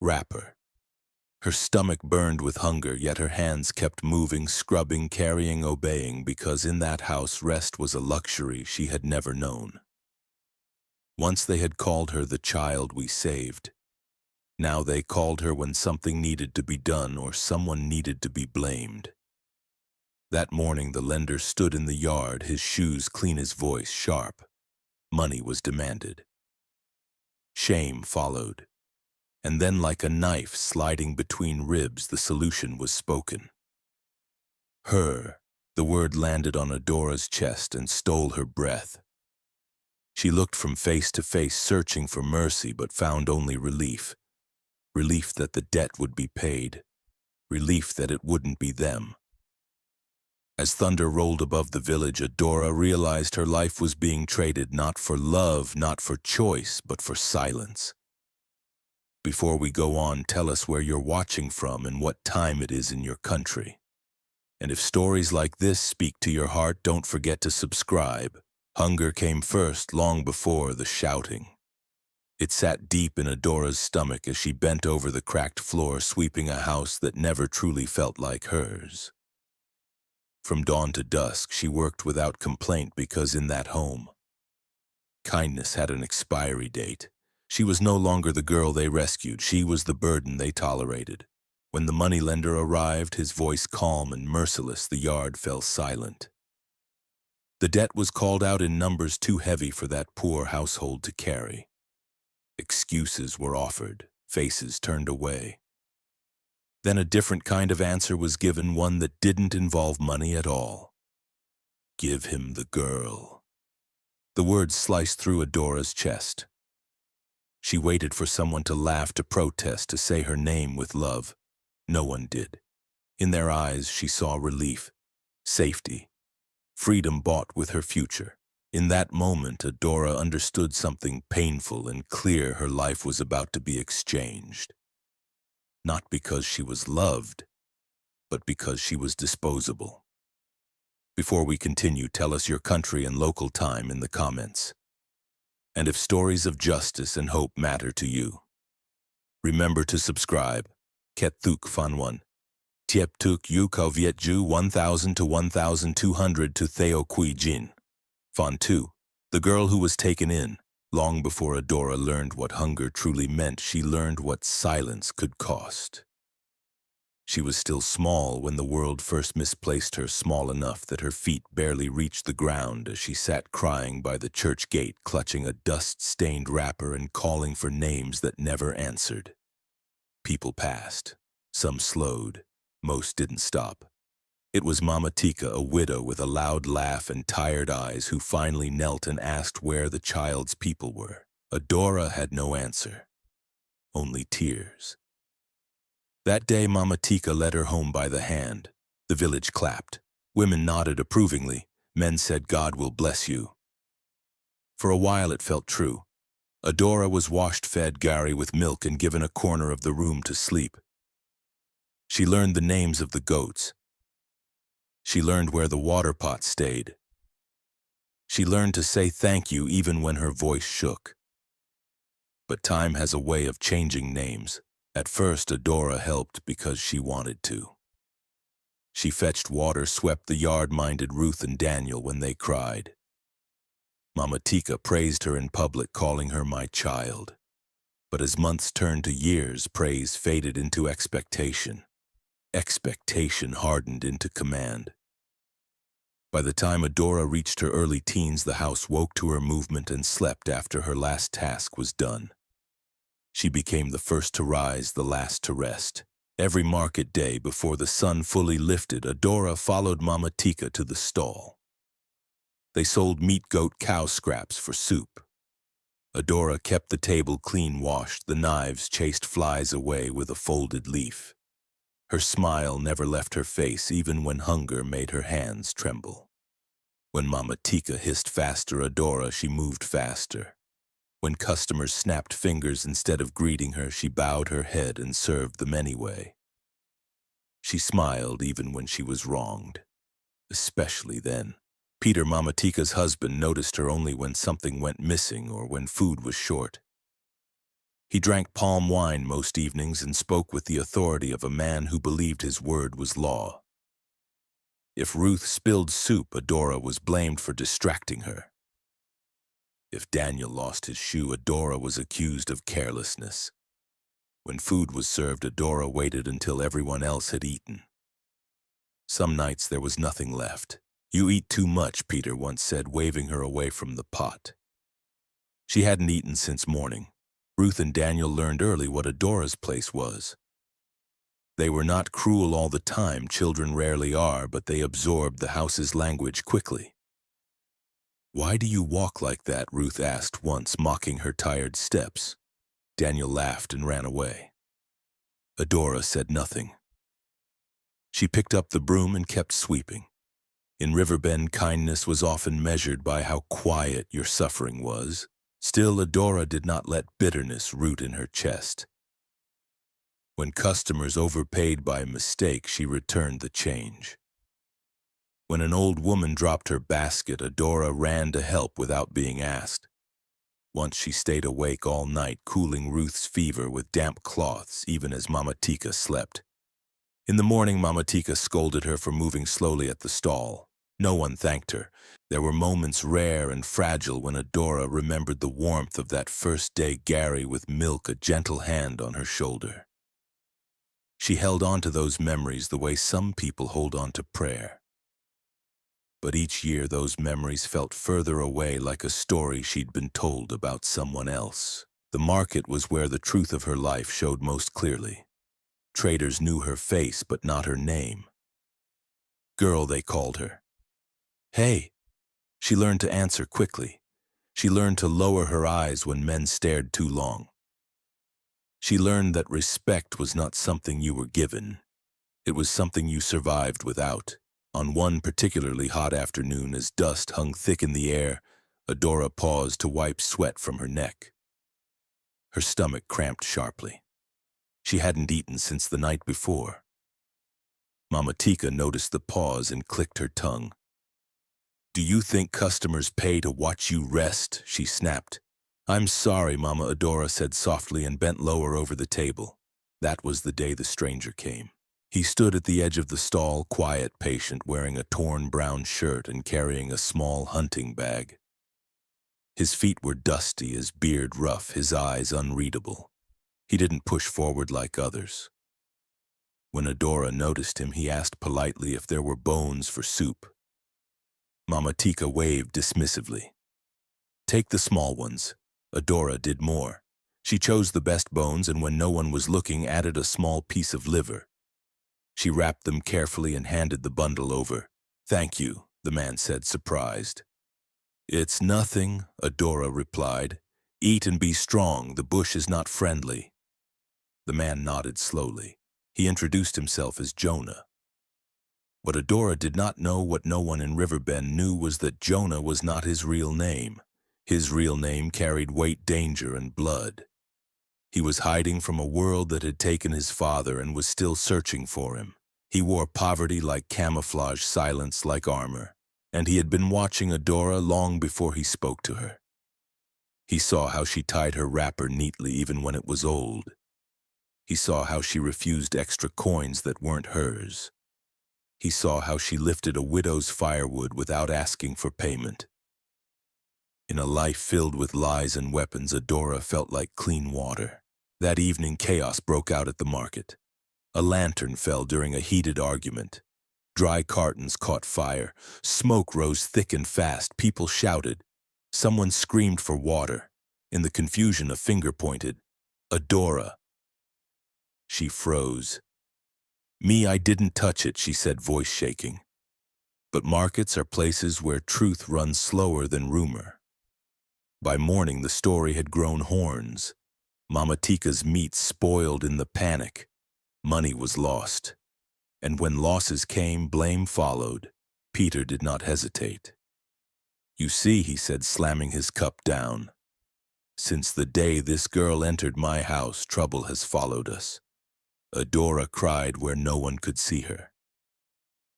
Wrapper. Her stomach burned with hunger, yet her hands kept moving, scrubbing, carrying, obeying, because in that house rest was a luxury she had never known. Once they had called her the child we saved. Now they called her when something needed to be done or someone needed to be blamed. That morning the lender stood in the yard, his shoes clean, his voice sharp. Money was demanded. Shame followed. And then, like a knife sliding between ribs, the solution was spoken. Her. The word landed on Adora's chest and stole her breath. She looked from face to face, searching for mercy, but found only relief. Relief that the debt would be paid. Relief that it wouldn't be them. As thunder rolled above the village, Adora realized her life was being traded not for love, not for choice, but for silence. Before we go on, tell us where you're watching from and what time it is in your country. And if stories like this speak to your heart, don't forget to subscribe. Hunger came first, long before the shouting. It sat deep in Adora's stomach as she bent over the cracked floor, sweeping a house that never truly felt like hers. From dawn to dusk, she worked without complaint because in that home, kindness had an expiry date. She was no longer the girl they rescued. She was the burden they tolerated. When the moneylender arrived, his voice calm and merciless, the yard fell silent. The debt was called out in numbers too heavy for that poor household to carry. Excuses were offered, faces turned away. Then a different kind of answer was given, one that didn't involve money at all. Give him the girl. The words sliced through Adora's chest. She waited for someone to laugh, to protest, to say her name with love. No one did. In their eyes she saw relief, safety, freedom bought with her future. In that moment, Adora understood something painful and clear. Her life was about to be exchanged. Not because she was loved, but because she was disposable. Before we continue, tell us your country and local time in the comments. And if stories of justice and hope matter to you, remember to subscribe. Ket Thuk Fanwan. Tiep Tuk Yu Kau Viet Ju 1000 to 1200 to Theo Kui Jin. Fan 2. The girl who was taken in. Long before Adora learned what hunger truly meant, she learned what silence could cost. She was still small when the world first misplaced her, small enough that her feet barely reached the ground as she sat crying by the church gate, clutching a dust-stained wrapper and calling for names that never answered. People passed. Some slowed. Most didn't stop. It was Mama Tika, a widow with a loud laugh and tired eyes, who finally knelt and asked where the child's people were. Adora had no answer. Only tears. That day, Mama Tika led her home by the hand. The village clapped. Women nodded approvingly. Men said, "God will bless you." For a while it felt true. Adora was washed, fed Gary with milk, and given a corner of the room to sleep. She learned the names of the goats. She learned where the water pot stayed. She learned to say thank you even when her voice shook. But time has a way of changing names. At first, Adora helped because she wanted to. She fetched water, swept the yard, minded Ruth and Daniel when they cried. Mama Tika praised her in public, calling her my child. But as months turned to years, praise faded into expectation. Expectation hardened into command. By the time Adora reached her early teens, the house woke to her movement and slept after her last task was done. She became the first to rise, the last to rest. Every market day, before the sun fully lifted, Adora followed Mama Tika to the stall. They sold meat, goat, cow scraps for soup. Adora kept the table clean washed, the knives chased flies away with a folded leaf. Her smile never left her face, even when hunger made her hands tremble. When Mama Tika hissed faster, Adora, she moved faster. When customers snapped fingers instead of greeting her, she bowed her head and served them anyway. She smiled even when she was wronged, especially then. Peter, Mama Tika's husband, noticed her only when something went missing or when food was short. He drank palm wine most evenings and spoke with the authority of a man who believed his word was law. If Ruth spilled soup, Adora was blamed for distracting her. If Daniel lost his shoe, Adora was accused of carelessness. When food was served, Adora waited until everyone else had eaten. Some nights there was nothing left. "You eat too much," Peter once said, waving her away from the pot. She hadn't eaten since morning. Ruth and Daniel learned early what Adora's place was. They were not cruel all the time, children rarely are, but they absorbed the house's language quickly. "Why do you walk like that?" Ruth asked once, mocking her tired steps. Daniel laughed and ran away. Adora said nothing. She picked up the broom and kept sweeping. In Riverbend, kindness was often measured by how quiet your suffering was. Still, Adora did not let bitterness root in her chest. When customers overpaid by mistake, she returned the change. When an old woman dropped her basket, Adora ran to help without being asked. Once she stayed awake all night, cooling Ruth's fever with damp cloths, even as Mama Tika slept. In the morning, Mama Tika scolded her for moving slowly at the stall. No one thanked her. There were moments rare and fragile when Adora remembered the warmth of that first day, Gary with milk, a gentle hand on her shoulder. She held on to those memories the way some people hold on to prayer. But each year those memories felt further away, like a story she'd been told about someone else. The market was where the truth of her life showed most clearly. Traders knew her face, but not her name. Girl, they called her. Hey! She learned to answer quickly. She learned to lower her eyes when men stared too long. She learned that respect was not something you were given. It was something you survived without. On one particularly hot afternoon, as dust hung thick in the air, Adora paused to wipe sweat from her neck. Her stomach cramped sharply. She hadn't eaten since the night before. Mama Tika noticed the pause and clicked her tongue. "Do you think customers pay to watch you rest?" she snapped. "I'm sorry," Mama Adora said softly and bent lower over the table. That was the day the stranger came. He stood at the edge of the stall, quiet, patient, wearing a torn brown shirt and carrying a small hunting bag. His feet were dusty, his beard rough, his eyes unreadable. He didn't push forward like others. When Adora noticed him, he asked politely if there were bones for soup. Mama Tika waved dismissively. "Take the small ones." Adora did more. She chose the best bones and, when no one was looking, added a small piece of liver. She wrapped them carefully and handed the bundle over. "Thank you," the man said, surprised. "It's nothing," Adora replied. "Eat and be strong. The bush is not friendly." The man nodded slowly. He introduced himself as Jonah. What Adora did not know, what no one in Riverbend knew, was that Jonah was not his real name. His real name carried weight, danger, and blood. He was hiding from a world that had taken his father and was still searching for him. He wore poverty like camouflage, silence like armor, and he had been watching Adora long before he spoke to her. He saw how she tied her wrapper neatly even when it was old. He saw how she refused extra coins that weren't hers. He saw how she lifted a widow's firewood without asking for payment. In a life filled with lies and weapons, Adora felt like clean water. That evening, chaos broke out at the market. A lantern fell during a heated argument. Dry cartons caught fire. Smoke rose thick and fast. People shouted. Someone screamed for water. In the confusion, a finger pointed. "Adora." She froze. "Me, I didn't touch it," she said, voice shaking. But markets are places where truth runs slower than rumor. By morning, the story had grown horns. Mama Tika's meat spoiled in the panic. Money was lost. And when losses came, blame followed. Peter did not hesitate. "You see," he said, slamming his cup down, "since the day this girl entered my house, trouble has followed us." Adora cried where no one could see her.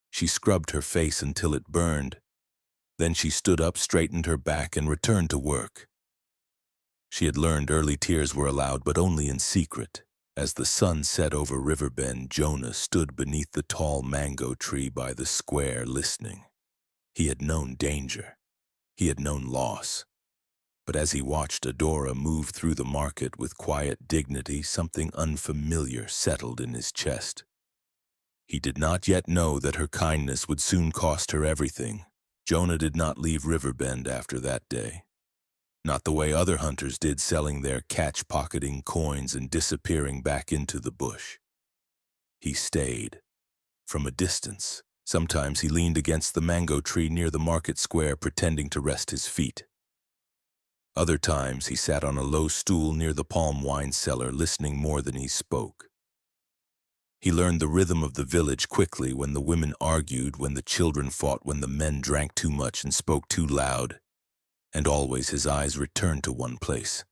She scrubbed her face until it burned. Then she stood up, straightened her back, and returned to work. She had learned early tears were allowed, but only in secret. As the sun set over Riverbend, Jonah stood beneath the tall mango tree by the square, listening. He had known danger. He had known loss. But as he watched Adora move through the market with quiet dignity, something unfamiliar settled in his chest. He did not yet know that her kindness would soon cost her everything. Jonah did not leave Riverbend after that day. Not the way other hunters did, selling their catch, pocketing coins, and disappearing back into the bush. He stayed. From a distance. Sometimes he leaned against the mango tree near the market square, pretending to rest his feet. Other times he sat on a low stool near the palm wine cellar, listening more than he spoke. He learned the rhythm of the village quickly: when the women argued, when the children fought, when the men drank too much and spoke too loud. And always his eyes returned to one place.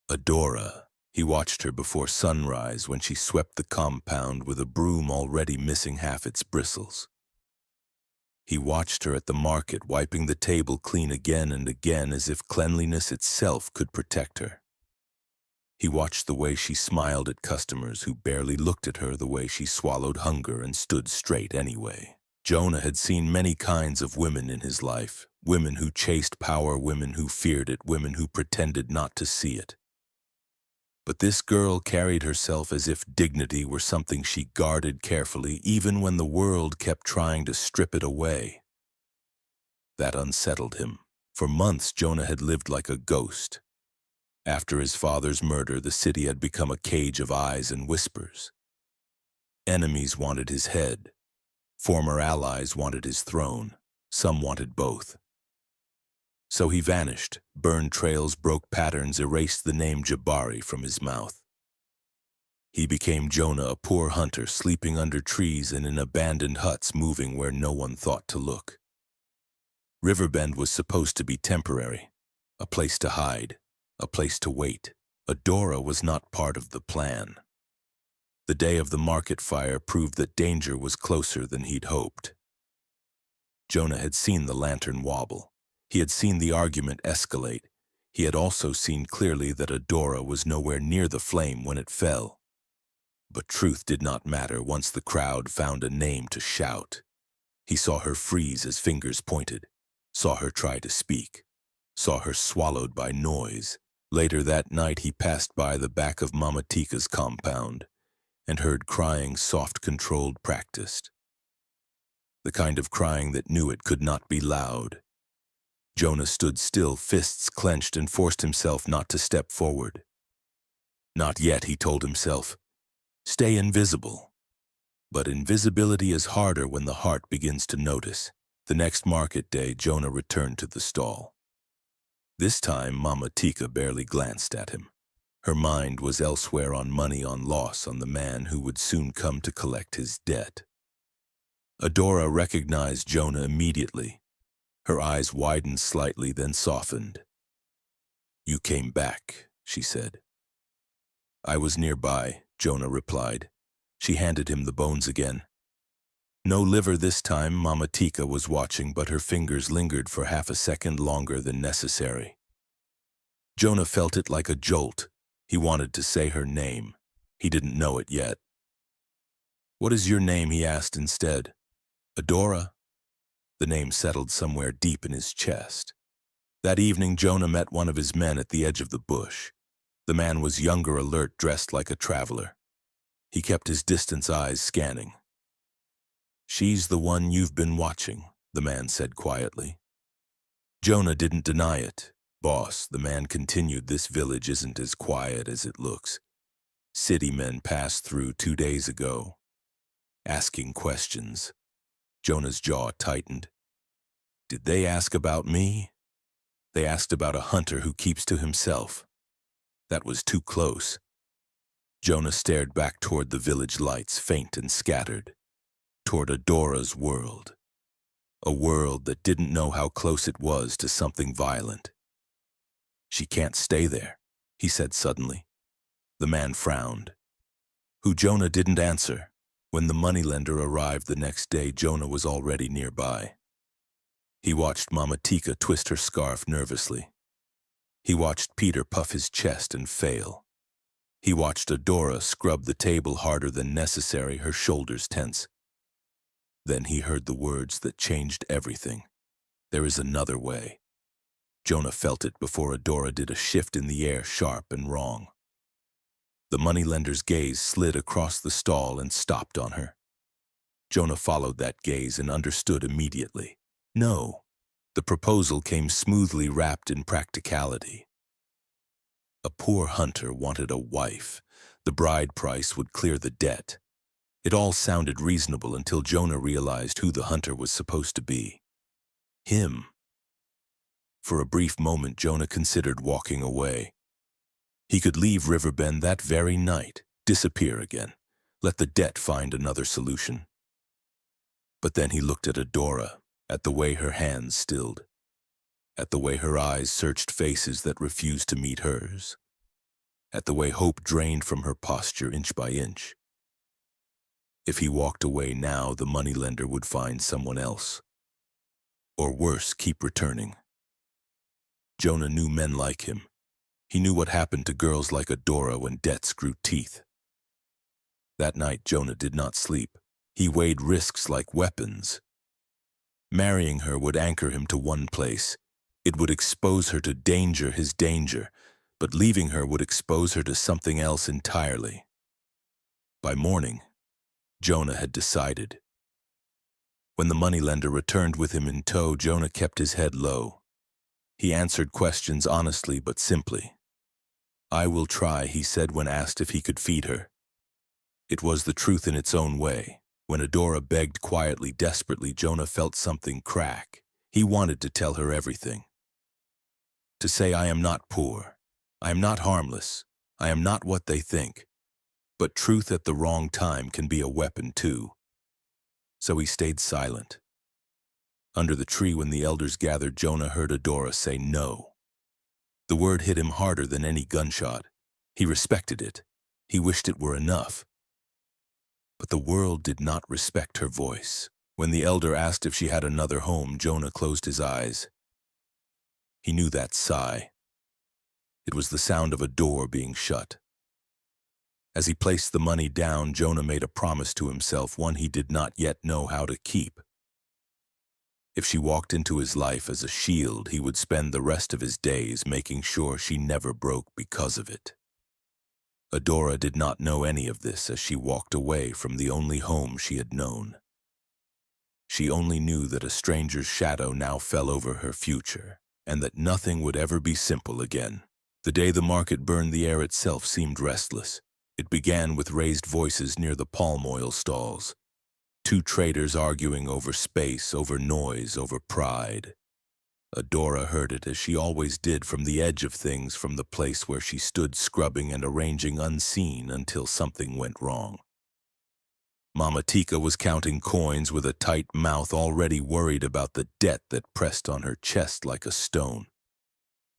Adora. He watched her before sunrise, when she swept the compound with a broom already missing half its bristles. He watched her at the market, wiping the table clean again and again, as if cleanliness itself could protect her. He watched the way she smiled at customers who barely looked at her, the way she swallowed hunger and stood straight anyway. Jonah had seen many kinds of women in his life. Women who chased power, women who feared it, women who pretended not to see it. But this girl carried herself as if dignity were something she guarded carefully, even when the world kept trying to strip it away. That unsettled him. For months, Jonah had lived like a ghost. After his father's murder, the city had become a cage of eyes and whispers. Enemies wanted his head. Former allies wanted his throne. Some wanted both. So he vanished, burned trails, broke patterns, erased the name Jabari from his mouth. He became Jonah, a poor hunter, sleeping under trees and in abandoned huts, moving where no one thought to look. Riverbend was supposed to be temporary, a place to hide, a place to wait. Adora was not part of the plan. The day of the market fire proved that danger was closer than he'd hoped. Jonah had seen the lantern wobble. He had seen the argument escalate. He had also seen clearly that Adora was nowhere near the flame when it fell. But truth did not matter once the crowd found a name to shout. He saw her freeze as fingers pointed, saw her try to speak, saw her swallowed by noise. Later that night he passed by the back of Mama Tika's compound and heard crying, soft, controlled, practiced. The kind of crying that knew it could not be loud. Jonah stood still, fists clenched, and forced himself not to step forward. Not yet, he told himself. Stay invisible. But invisibility is harder when the heart begins to notice. The next market day, Jonah returned to the stall. This time, Mama Tika barely glanced at him. Her mind was elsewhere, on money, on loss, on the man who would soon come to collect his debt. Adora recognized Jonah immediately. Her eyes widened slightly, then softened. You came back, she said. I was nearby, Jonah replied. She handed him the bones again. No liver this time. Mama Tika was watching, but her fingers lingered for half a second longer than necessary. Jonah felt it like a jolt. He wanted to say her name. He didn't know it yet. What is your name? He asked instead. Adora. The name settled somewhere deep in his chest. That evening, Jonah met one of his men at the edge of the bush. The man was younger, alert, dressed like a traveler. He kept his distance eyes scanning. She's the one you've been watching, the man said quietly. Jonah didn't deny it. Boss, the man continued, this village isn't as quiet as it looks. City men passed through 2 days ago, asking questions. Jonah's jaw tightened. Did they ask about me? They asked about a hunter who keeps to himself. That was too close. Jonah stared back toward the village lights, faint and scattered, toward Adora's world. A world that didn't know how close it was to something violent. She can't stay there, he said suddenly. The man frowned. Who? Jonah didn't answer. When the moneylender arrived the next day, Jonah was already nearby. He watched Mama Tika twist her scarf nervously. He watched Peter puff his chest and fail. He watched Adora scrub the table harder than necessary, her shoulders tense. Then he heard the words that changed everything. There is another way. Jonah felt it before Adora did, a shift in the air, sharp and wrong. The moneylender's gaze slid across the stall and stopped on her. Jonah followed that gaze and understood immediately. No, the proposal came smoothly wrapped in practicality. A poor hunter wanted a wife. The bride price would clear the debt. It all sounded reasonable until Jonah realized who the hunter was supposed to be. Him. For a brief moment, Jonah considered walking away. He could leave Riverbend that very night, disappear again, let the debt find another solution. But then he looked at Adora, at the way her hands stilled, at the way her eyes searched faces that refused to meet hers, at the way hope drained from her posture inch by inch. If he walked away now, the moneylender would find someone else. Or worse, keep returning. Jonah knew men like him. He knew what happened to girls like Adora when debts grew teeth. That night, Jonah did not sleep. He weighed risks like weapons. Marrying her would anchor him to one place. It would expose her to danger, his danger, but leaving her would expose her to something else entirely. By morning, Jonah had decided. When the moneylender returned with him in tow, Jonah kept his head low. He answered questions honestly but simply. "I will try," he said when asked if he could feed her. It was the truth in its own way. When Adora begged quietly, desperately, Jonah felt something crack. He wanted to tell her everything. To say, "I am not poor. I am not harmless. I am not what they think." But truth at the wrong time can be a weapon too. So he stayed silent. Under the tree, when the elders gathered, Jonah heard Adora say no. The word hit him harder than any gunshot. He respected it. He wished it were enough. But the world did not respect her voice. When the elder asked if she had another home, Jonah closed his eyes. He knew that sigh. It was the sound of a door being shut. As he placed the money down, Jonah made a promise to himself, one he did not yet know how to keep. If she walked into his life as a shield, he would spend the rest of his days making sure she never broke because of it. Adora did not know any of this as she walked away from the only home she had known. She only knew that a stranger's shadow now fell over her future, and that nothing would ever be simple again. The day the market burned, the air itself seemed restless. It began with raised voices near the palm oil stalls. Two traders arguing over space, over noise, over pride. Adora heard it as she always did, from the edge of things, from the place where she stood scrubbing and arranging unseen until something went wrong. Mama Tika was counting coins with a tight mouth, already worried about the debt that pressed on her chest like a stone.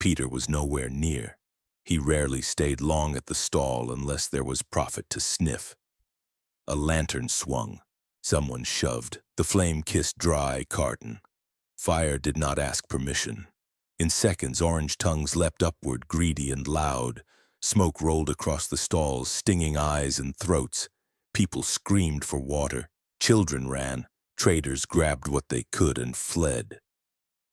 Peter was nowhere near. He rarely stayed long at the stall unless there was profit to sniff. A lantern swung. Someone shoved the flame-kissed dry carton. Fire did not ask permission. In seconds, orange tongues leapt upward, greedy and loud. Smoke rolled across the stalls, stinging eyes and throats. People screamed for water. Children ran. Traders grabbed what they could and fled.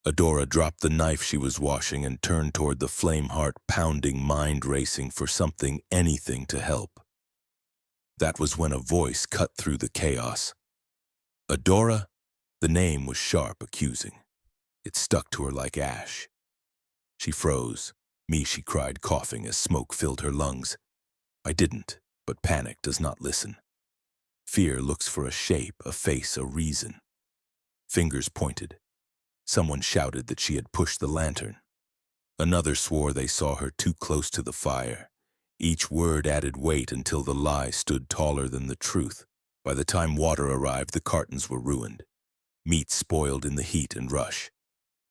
Adora dropped the knife she was washing and turned toward the flame heart, pounding, mind racing for something, anything to help. That was when a voice cut through the chaos. "Adora?" The name was sharp, accusing. It stuck to her like ash. She froze. "Me," she cried, coughing as smoke filled her lungs. "I didn't, but panic does not listen. Fear looks for a shape, a face, a reason." Fingers pointed. Someone shouted that she had pushed the lantern. Another swore they saw her too close to the fire. Each word added weight until the lie stood taller than the truth. By the time water arrived, the cartons were ruined. Meat spoiled in the heat and rush.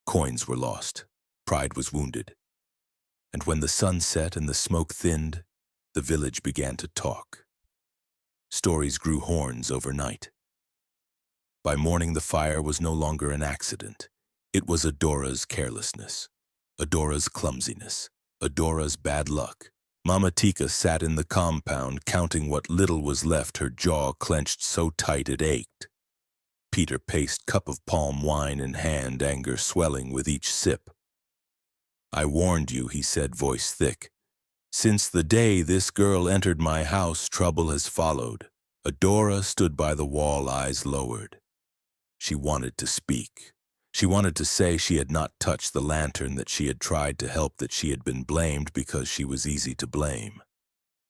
Coins were lost. Pride was wounded. And when the sun set and the smoke thinned, the village began to talk. Stories grew horns overnight. By morning, the fire was no longer an accident. It was Adora's carelessness. Adora's clumsiness, Adora's bad luck. Mama Tika sat in the compound counting what little was left, her jaw clenched so tight it ached. Peter paced, cup of palm wine in hand, anger swelling with each sip. "I warned you," he said, voice thick. "Since the day this girl entered my house, trouble has followed." Adora stood by the wall, eyes lowered. She wanted to speak. She wanted to say she had not touched the lantern, that she had tried to help, that she had been blamed because she was easy to blame.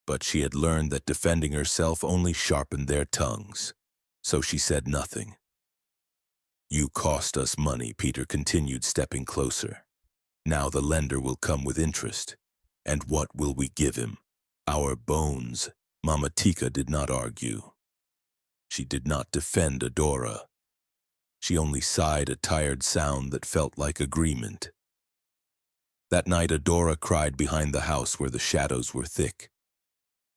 But she had learned that defending herself only sharpened their tongues. So she said nothing. "You cost us money," Peter continued, stepping closer. "Now the lender will come with interest. And what will we give him? Our bones." Mama Tika did not argue. She did not defend Adora. She only sighed, a tired sound that felt like agreement. That night Adora cried behind the house where the shadows were thick.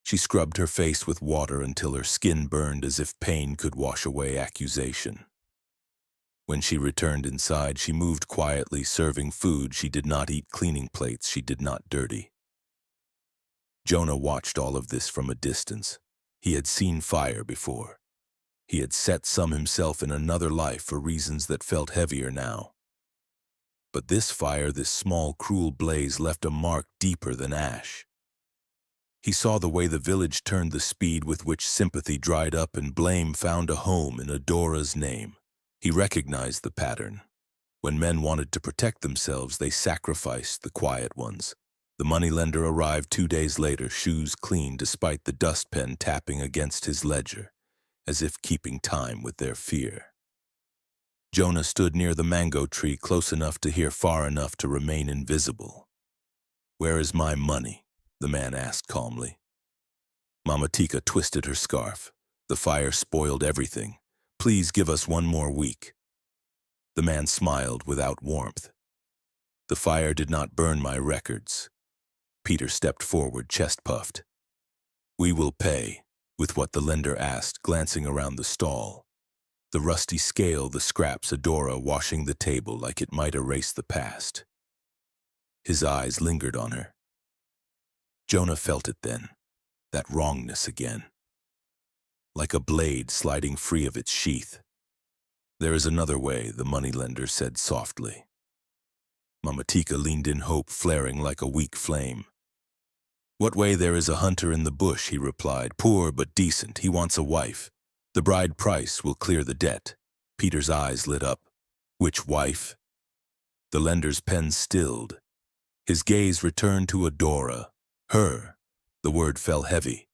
She scrubbed her face with water until her skin burned, as if pain could wash away accusation. When she returned inside, she moved quietly, serving food she did not eat, cleaning plates she did not dirty. Jonah watched all of this from a distance. He had seen fire before. He had set some himself in another life for reasons that felt heavier now. But this fire, this small, cruel blaze, left a mark deeper than ash. He saw the way the village turned, the speed with which sympathy dried up and blame found a home in Adora's name. He recognized the pattern. When men wanted to protect themselves, they sacrificed the quiet ones. The moneylender arrived 2 days later, shoes clean despite the dustpan tapping against his ledger, as if keeping time with their fear. Jonah stood near the mango tree, close enough to hear, far enough to remain invisible. "Where is my money?" the man asked calmly. Mama Tika twisted her scarf. "The fire spoiled everything. Please give us 1 more week." The man smiled without warmth. "The fire did not burn my records." Peter stepped forward, chest puffed. "We will pay," with what the lender asked, glancing around the stall. The rusty scale, the scraps, Adora washing the table like it might erase the past. His eyes lingered on her. Jonah felt it then, that wrongness again. Like a blade sliding free of its sheath. "There is another way," the moneylender said softly. Mama Tika leaned in, hope flaring like a weak flame. "What way? There is a hunter in the bush," he replied, "poor but decent. He wants a wife. The bride price will clear the debt." Peter's eyes lit up. "Which wife?" The lender's pen stilled. His gaze returned to Adora. Her. The word fell heavy.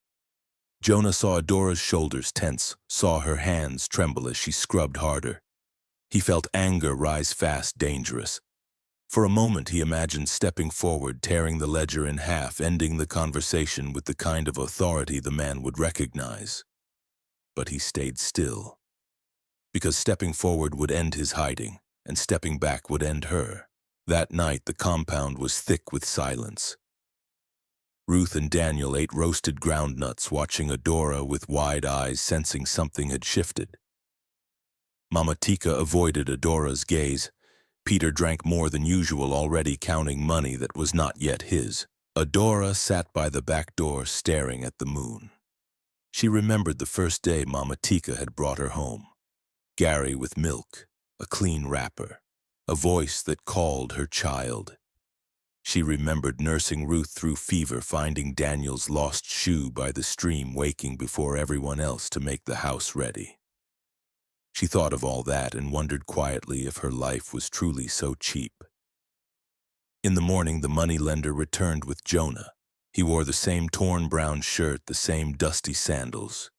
Jonah saw Adora's shoulders tense, saw her hands tremble as she scrubbed harder. He felt anger rise fast, dangerous. For a moment he imagined stepping forward, tearing the ledger in half, ending the conversation with the kind of authority the man would recognize. But he stayed still. Because stepping forward would end his hiding, and stepping back would end her. That night the compound was thick with silence. Ruth and Daniel ate roasted ground nuts, watching Adora with wide eyes, sensing something had shifted. Mama Tika avoided Adora's gaze. Peter drank more than usual, already counting money that was not yet his. Adora sat by the back door, staring at the moon. She remembered the first day Mama Tika had brought her home. Gary with milk, a clean wrapper, a voice that called her child. She remembered nursing Ruth through fever, finding Daniel's lost shoe by the stream, waking before everyone else to make the house ready. She thought of all that and wondered quietly if her life was truly so cheap. In the morning, the moneylender returned with Jonah. He wore the same torn brown shirt, the same dusty sandals.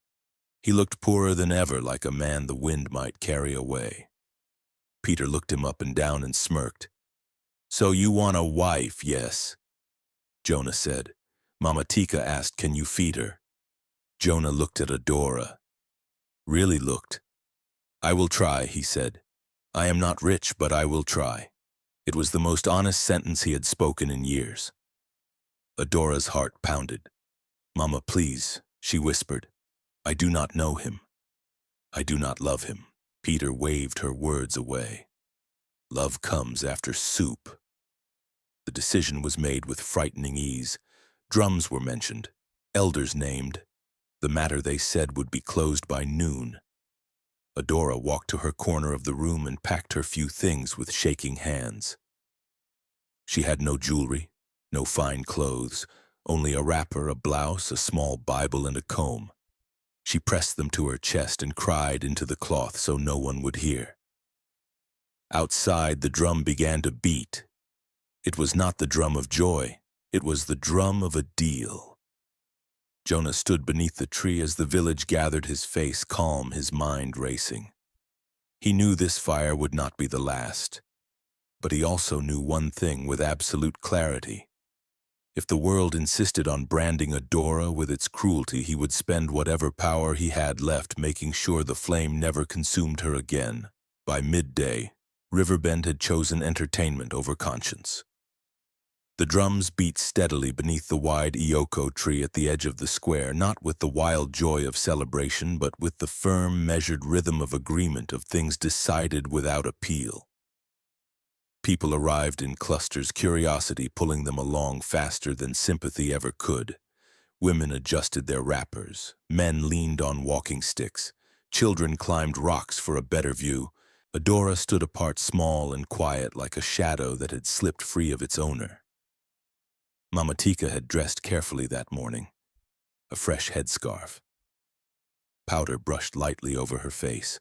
He looked poorer than ever, like a man the wind might carry away. Peter looked him up and down and smirked. "So you want a wife, yes?" Jonah said. Mama Tika asked, "Can you feed her?" Jonah looked at Adora. Really looked. "I will try," he said. "I am not rich, but I will try." It was the most honest sentence he had spoken in years. Adora's heart pounded. "Mama, please," she whispered. "I do not know him. I do not love him." Peter waved her words away. "Love comes after soup." The decision was made with frightening ease. Drums were mentioned, elders named. The matter, they said, would be closed by noon. Adora walked to her corner of the room and packed her few things with shaking hands. She had no jewelry, no fine clothes, only a wrapper, a blouse, a small Bible, and a comb. She pressed them to her chest and cried into the cloth so no one would hear. Outside, the drum began to beat. It was not the drum of joy. It was the drum of a deal. Jonah stood beneath the tree as the village gathered, his face calm, his mind racing. He knew this fire would not be the last. But he also knew one thing with absolute clarity. If the world insisted on branding Adora with its cruelty, he would spend whatever power he had left making sure the flame never consumed her again. By midday, Riverbend had chosen entertainment over conscience. The drums beat steadily beneath the wide Ioko tree at the edge of the square, not with the wild joy of celebration, but with the firm, measured rhythm of agreement, of things decided without appeal. People arrived in clusters, curiosity pulling them along faster than sympathy ever could. Women adjusted their wrappers. Men leaned on walking sticks. Children climbed rocks for a better view. Adora stood apart, small and quiet, like a shadow that had slipped free of its owner. Mama Tika had dressed carefully that morning. A fresh headscarf. Powder brushed lightly over her face.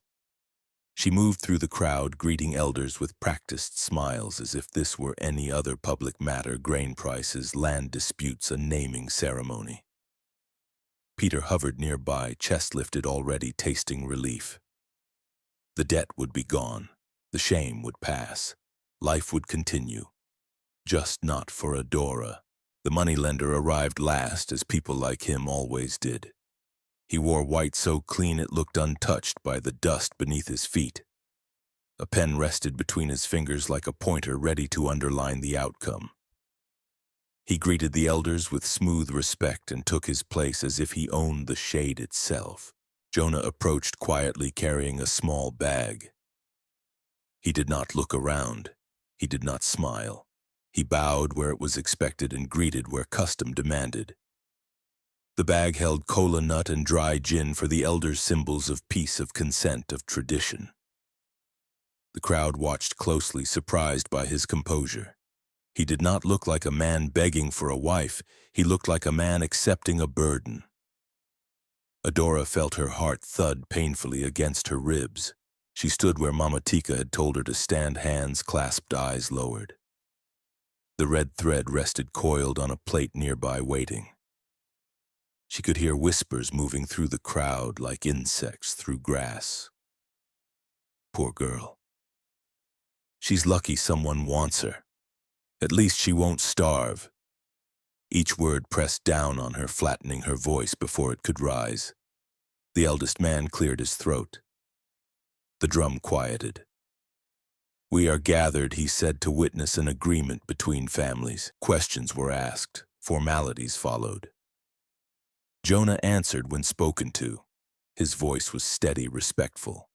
She moved through the crowd, greeting elders with practiced smiles, as if this were any other public matter: grain prices, land disputes, a naming ceremony. Peter hovered nearby, chest lifted, already tasting relief. The debt would be gone. The shame would pass. Life would continue. Just not for Adora. The moneylender arrived last, as people like him always did. He wore white so clean it looked untouched by the dust beneath his feet. A pen rested between his fingers like a pointer, ready to underline the outcome. He greeted the elders with smooth respect and took his place as if he owned the shade itself. Jonah approached quietly, carrying a small bag. He did not look around. He did not smile. He bowed where it was expected and greeted where custom demanded. The bag held cola nut and dry gin, for the elders' symbols of peace, of consent, of tradition. The crowd watched closely, surprised by his composure. He did not look like a man begging for a wife. He looked like a man accepting a burden. Adora felt her heart thud painfully against her ribs. She stood where Mama Tika had told her to stand, hands clasped, eyes lowered. The red thread rested coiled on a plate nearby, waiting. She could hear whispers moving through the crowd like insects through grass. Poor girl. She's lucky someone wants her. At least she won't starve. Each word pressed down on her, flattening her voice before it could rise. The eldest man cleared his throat. The drum quieted. "We are gathered," he said, "to witness an agreement between families." Questions were asked. Formalities followed. Jonah answered when spoken to. His voice was steady, respectful.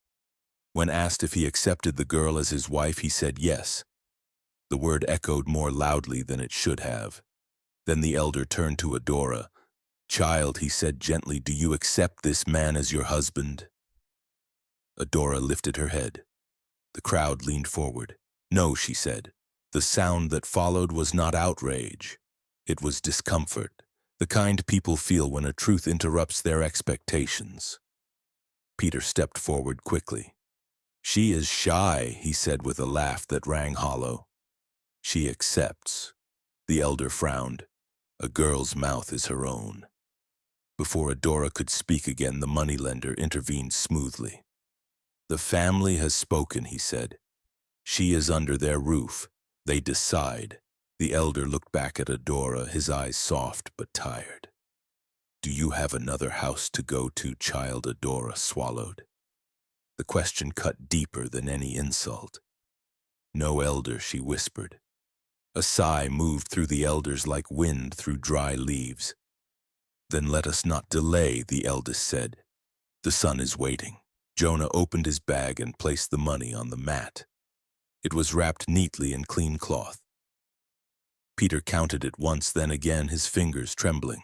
When asked if he accepted the girl as his wife, he said yes. The word echoed more loudly than it should have. Then the elder turned to Adora. "Child," he said gently, "do you accept this man as your husband?" Adora lifted her head. The crowd leaned forward. "No," she said. The sound that followed was not outrage. It was discomfort, the kind people feel when a truth interrupts their expectations. Peter stepped forward quickly. "She is shy," he said with a laugh that rang hollow. "She accepts." The elder frowned. "A girl's mouth is her own." Before Adora could speak again, the moneylender intervened smoothly. "The family has spoken," he said. "She is under their roof. They decide." The elder looked back at Adora, his eyes soft but tired. "Do you have another house to go to, child?" Adora swallowed. The question cut deeper than any insult. "No, elder," she whispered. A sigh moved through the elders like wind through dry leaves. "Then let us not delay," the eldest said. "The sun is waiting." Jonah opened his bag and placed the money on the mat. It was wrapped neatly in clean cloth. Peter counted it once, then again, his fingers trembling.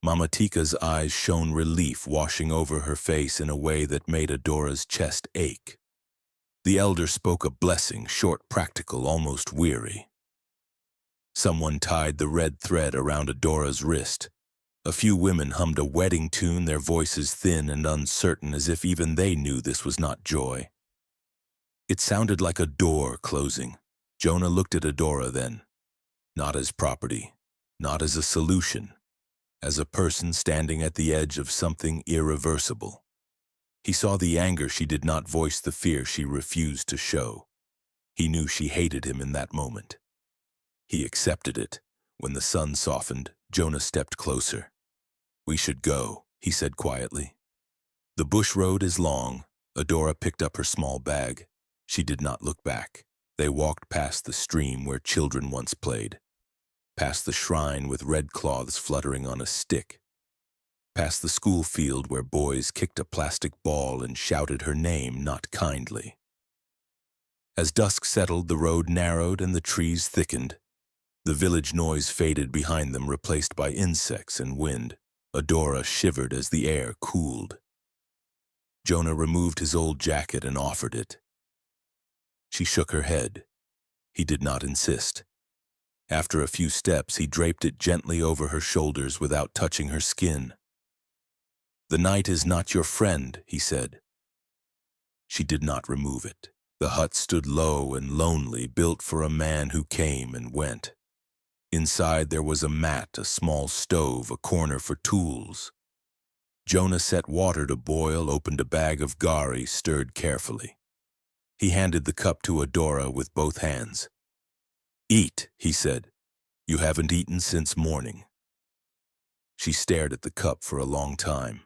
Mama Tika's eyes shone relief washing over her face in a way that made Adora's chest ache. The elder spoke a blessing, short, practical, almost weary. Someone tied the red thread around Adora's wrist. A few women hummed a wedding tune, their voices thin and uncertain, as if even they knew this was not joy. It sounded like a door closing. Jonah looked at Adora then, not as property, not as a solution, as a person standing at the edge of something irreversible. He saw the anger she did not voice, the fear she refused to show. He knew she hated him in that moment. He accepted it. When the sun softened, Jonah stepped closer. "We should go," he said quietly. "The bush road is long." Adora picked up her small bag. She did not look back. They walked past the stream where children once played, past the shrine with red cloths fluttering on a stick, past the school field where boys kicked a plastic ball and shouted her name, not kindly. As dusk settled, the road narrowed and the trees thickened. The village noise faded behind them, replaced by insects and wind. Adora shivered as the air cooled. Jonah removed his old jacket and offered it. She shook her head. He did not insist. After a few steps, he draped it gently over her shoulders without touching her skin. "The night is not your friend," he said. She did not remove it. The hut stood low and lonely, built for a man who came and went. Inside there was a mat, a small stove, a corner for tools. Jonah set water to boil, opened a bag of gari, stirred carefully. He handed the cup to Adora with both hands. "Eat," he said. "You haven't eaten since morning." She stared at the cup for a long time.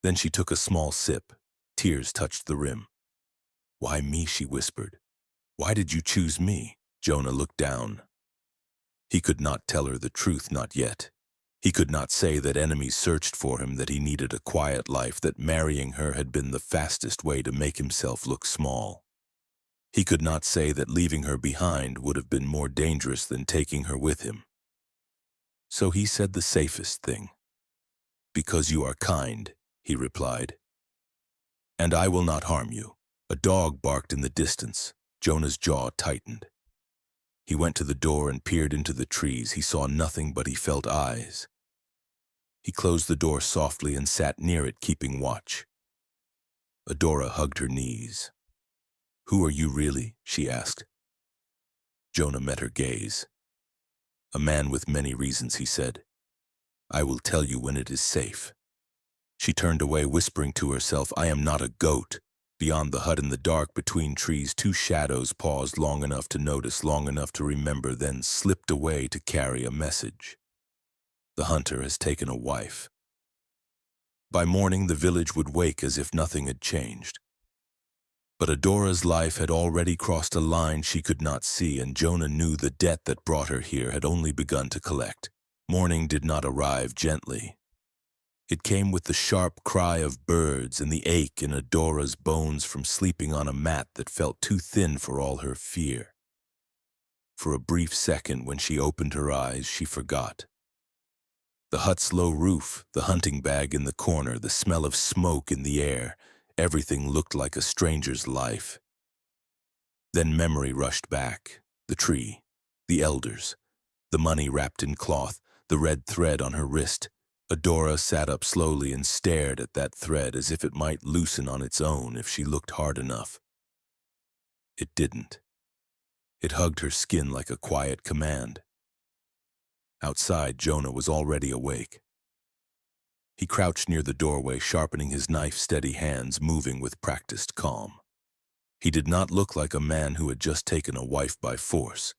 Then she took a small sip. Tears touched the rim. "Why me?" she whispered. "Why did you choose me?" Jonah looked down. He could not tell her the truth, not yet. He could not say that enemies searched for him, that he needed a quiet life, that marrying her had been the fastest way to make himself look small. He could not say that leaving her behind would have been more dangerous than taking her with him. So he said the safest thing. "Because you are kind," he replied. "And I will not harm you." A dog barked in the distance. Jonah's jaw tightened. He went to the door and peered into the trees. He saw nothing, but he felt eyes. He closed the door softly and sat near it, keeping watch. Adora hugged her knees. "Who are you really?" she asked. Jonah met her gaze. "A man with many reasons," he said. "I will tell you when it is safe." She turned away, whispering to herself, "I am not a goat." Beyond the hut in the dark between trees, two shadows paused long enough to notice, long enough to remember, then slipped away to carry a message. "The hunter has taken a wife." By morning, the village would wake as if nothing had changed. But Adora's life had already crossed a line she could not see, and Jonah knew the debt that brought her here had only begun to collect. Morning did not arrive gently. It came with the sharp cry of birds and the ache in Adora's bones from sleeping on a mat that felt too thin for all her fear. For a brief second, when she opened her eyes, she forgot. The hut's low roof, the hunting bag in the corner, the smell of smoke in the air, everything looked like a stranger's life. Then memory rushed back. The tree, the elders, the money wrapped in cloth, the red thread on her wrist. Adora sat up slowly and stared at that thread as if it might loosen on its own if she looked hard enough. It didn't. It hugged her skin like a quiet command. Outside, Jonah was already awake. He crouched near the doorway, sharpening his knife-steady hands, moving with practiced calm. He did not look like a man who had just taken a wife by force.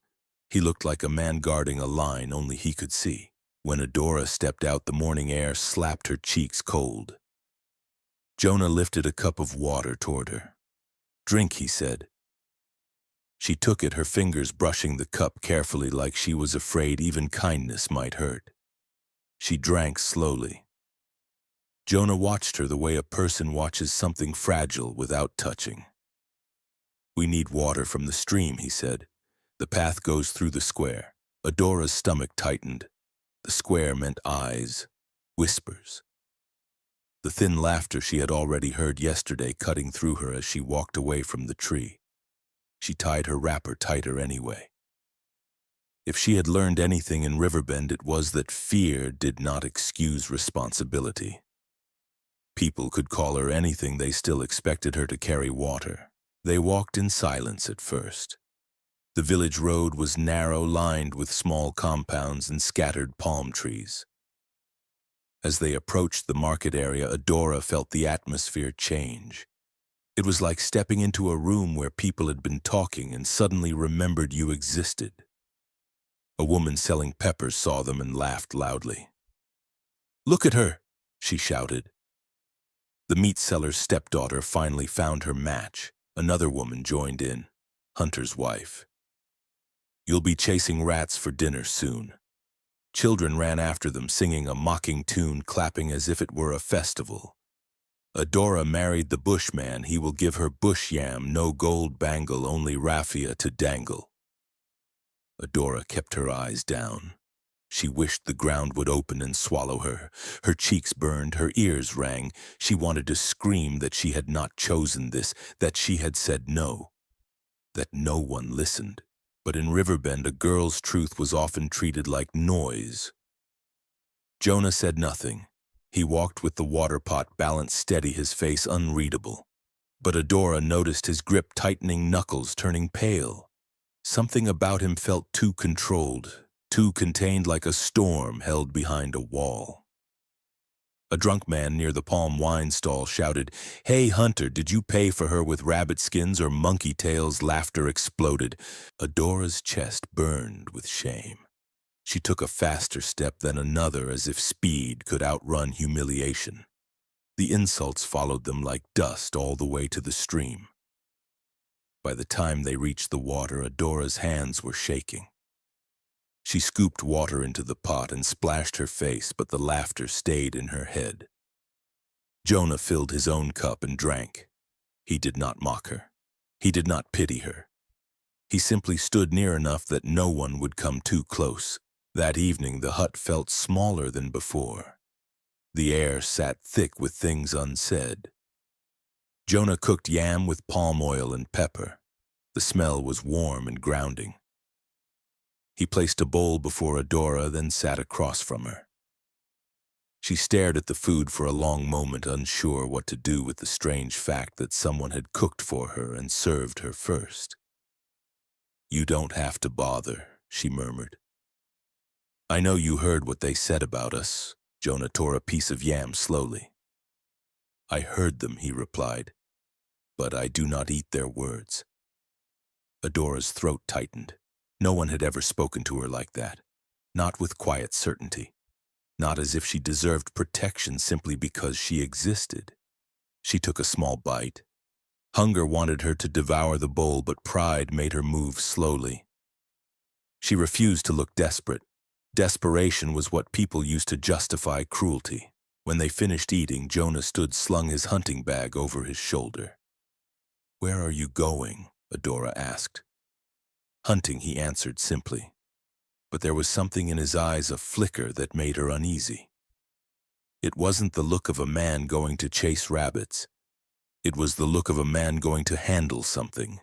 He looked like a man guarding a line only he could see. When Adora stepped out, the morning air slapped her cheeks cold. Jonah lifted a cup of water toward her. "Drink," he said. She took it, her fingers brushing the cup carefully like she was afraid even kindness might hurt. She drank slowly. Jonah watched her the way a person watches something fragile without touching. "We need water from the stream," he said. "The path goes through the square." Adora's stomach tightened. The square meant eyes, whispers. The thin laughter she had already heard yesterday cutting through her as she walked away from the tree. She tied her wrapper tighter anyway. If she had learned anything in Riverbend, it was that fear did not excuse responsibility. People could call her anything, they still expected her to carry water. They walked in silence at first. The village road was narrow, lined with small compounds and scattered palm trees. As they approached the market area, Adora felt the atmosphere change. It was like stepping into a room where people had been talking and suddenly remembered you existed. A woman selling peppers saw them and laughed loudly. "Look at her," she shouted. The meat seller's stepdaughter finally found her match. Another woman joined in, Hunter's wife. "You'll be chasing rats for dinner soon." Children ran after them, singing a mocking tune, clapping as if it were a festival. Adora married the bushman. He will give her bush yam, no gold bangle, only raffia to dangle. Adora kept her eyes down. She wished the ground would open and swallow her. Her cheeks burned, her ears rang. She wanted to scream that she had not chosen this, that she had said no, that no one listened. But in Riverbend, a girl's truth was often treated like noise. Jonah said nothing. He walked with the water pot balanced steady, his face unreadable. But Adora noticed his grip tightening, knuckles turning pale. Something about him felt too controlled, too contained, like a storm held behind a wall. A drunk man near the palm wine stall shouted, "Hey, Hunter, did you pay for her with rabbit skins or monkey tails?" Laughter exploded. Adora's chest burned with shame. She took a faster step, then another, as if speed could outrun humiliation. The insults followed them like dust all the way to the stream. By the time they reached the water, Adora's hands were shaking. She scooped water into the pot and splashed her face, but the laughter stayed in her head. Jonah filled his own cup and drank. He did not mock her. He did not pity her. He simply stood near enough that no one would come too close. That evening, the hut felt smaller than before. The air sat thick with things unsaid. Jonah cooked yam with palm oil and pepper. The smell was warm and grounding. He placed a bowl before Adora, then sat across from her. She stared at the food for a long moment, unsure what to do with the strange fact that someone had cooked for her and served her first. "You don't have to bother," she murmured. "I know you heard what they said about us." Jonah tore a piece of yam slowly. "I heard them," he replied, "but I do not eat their words." Adora's throat tightened. No one had ever spoken to her like that. Not with quiet certainty. Not as if she deserved protection simply because she existed. She took a small bite. Hunger wanted her to devour the bowl, but pride made her move slowly. She refused to look desperate. Desperation was what people used to justify cruelty. When they finished eating, Jonah slung his hunting bag over his shoulder. "Where are you going?" Adora asked. "Hunting," he answered simply. But there was something in his eyes, a flicker that made her uneasy. It wasn't the look of a man going to chase rabbits. It was the look of a man going to handle something.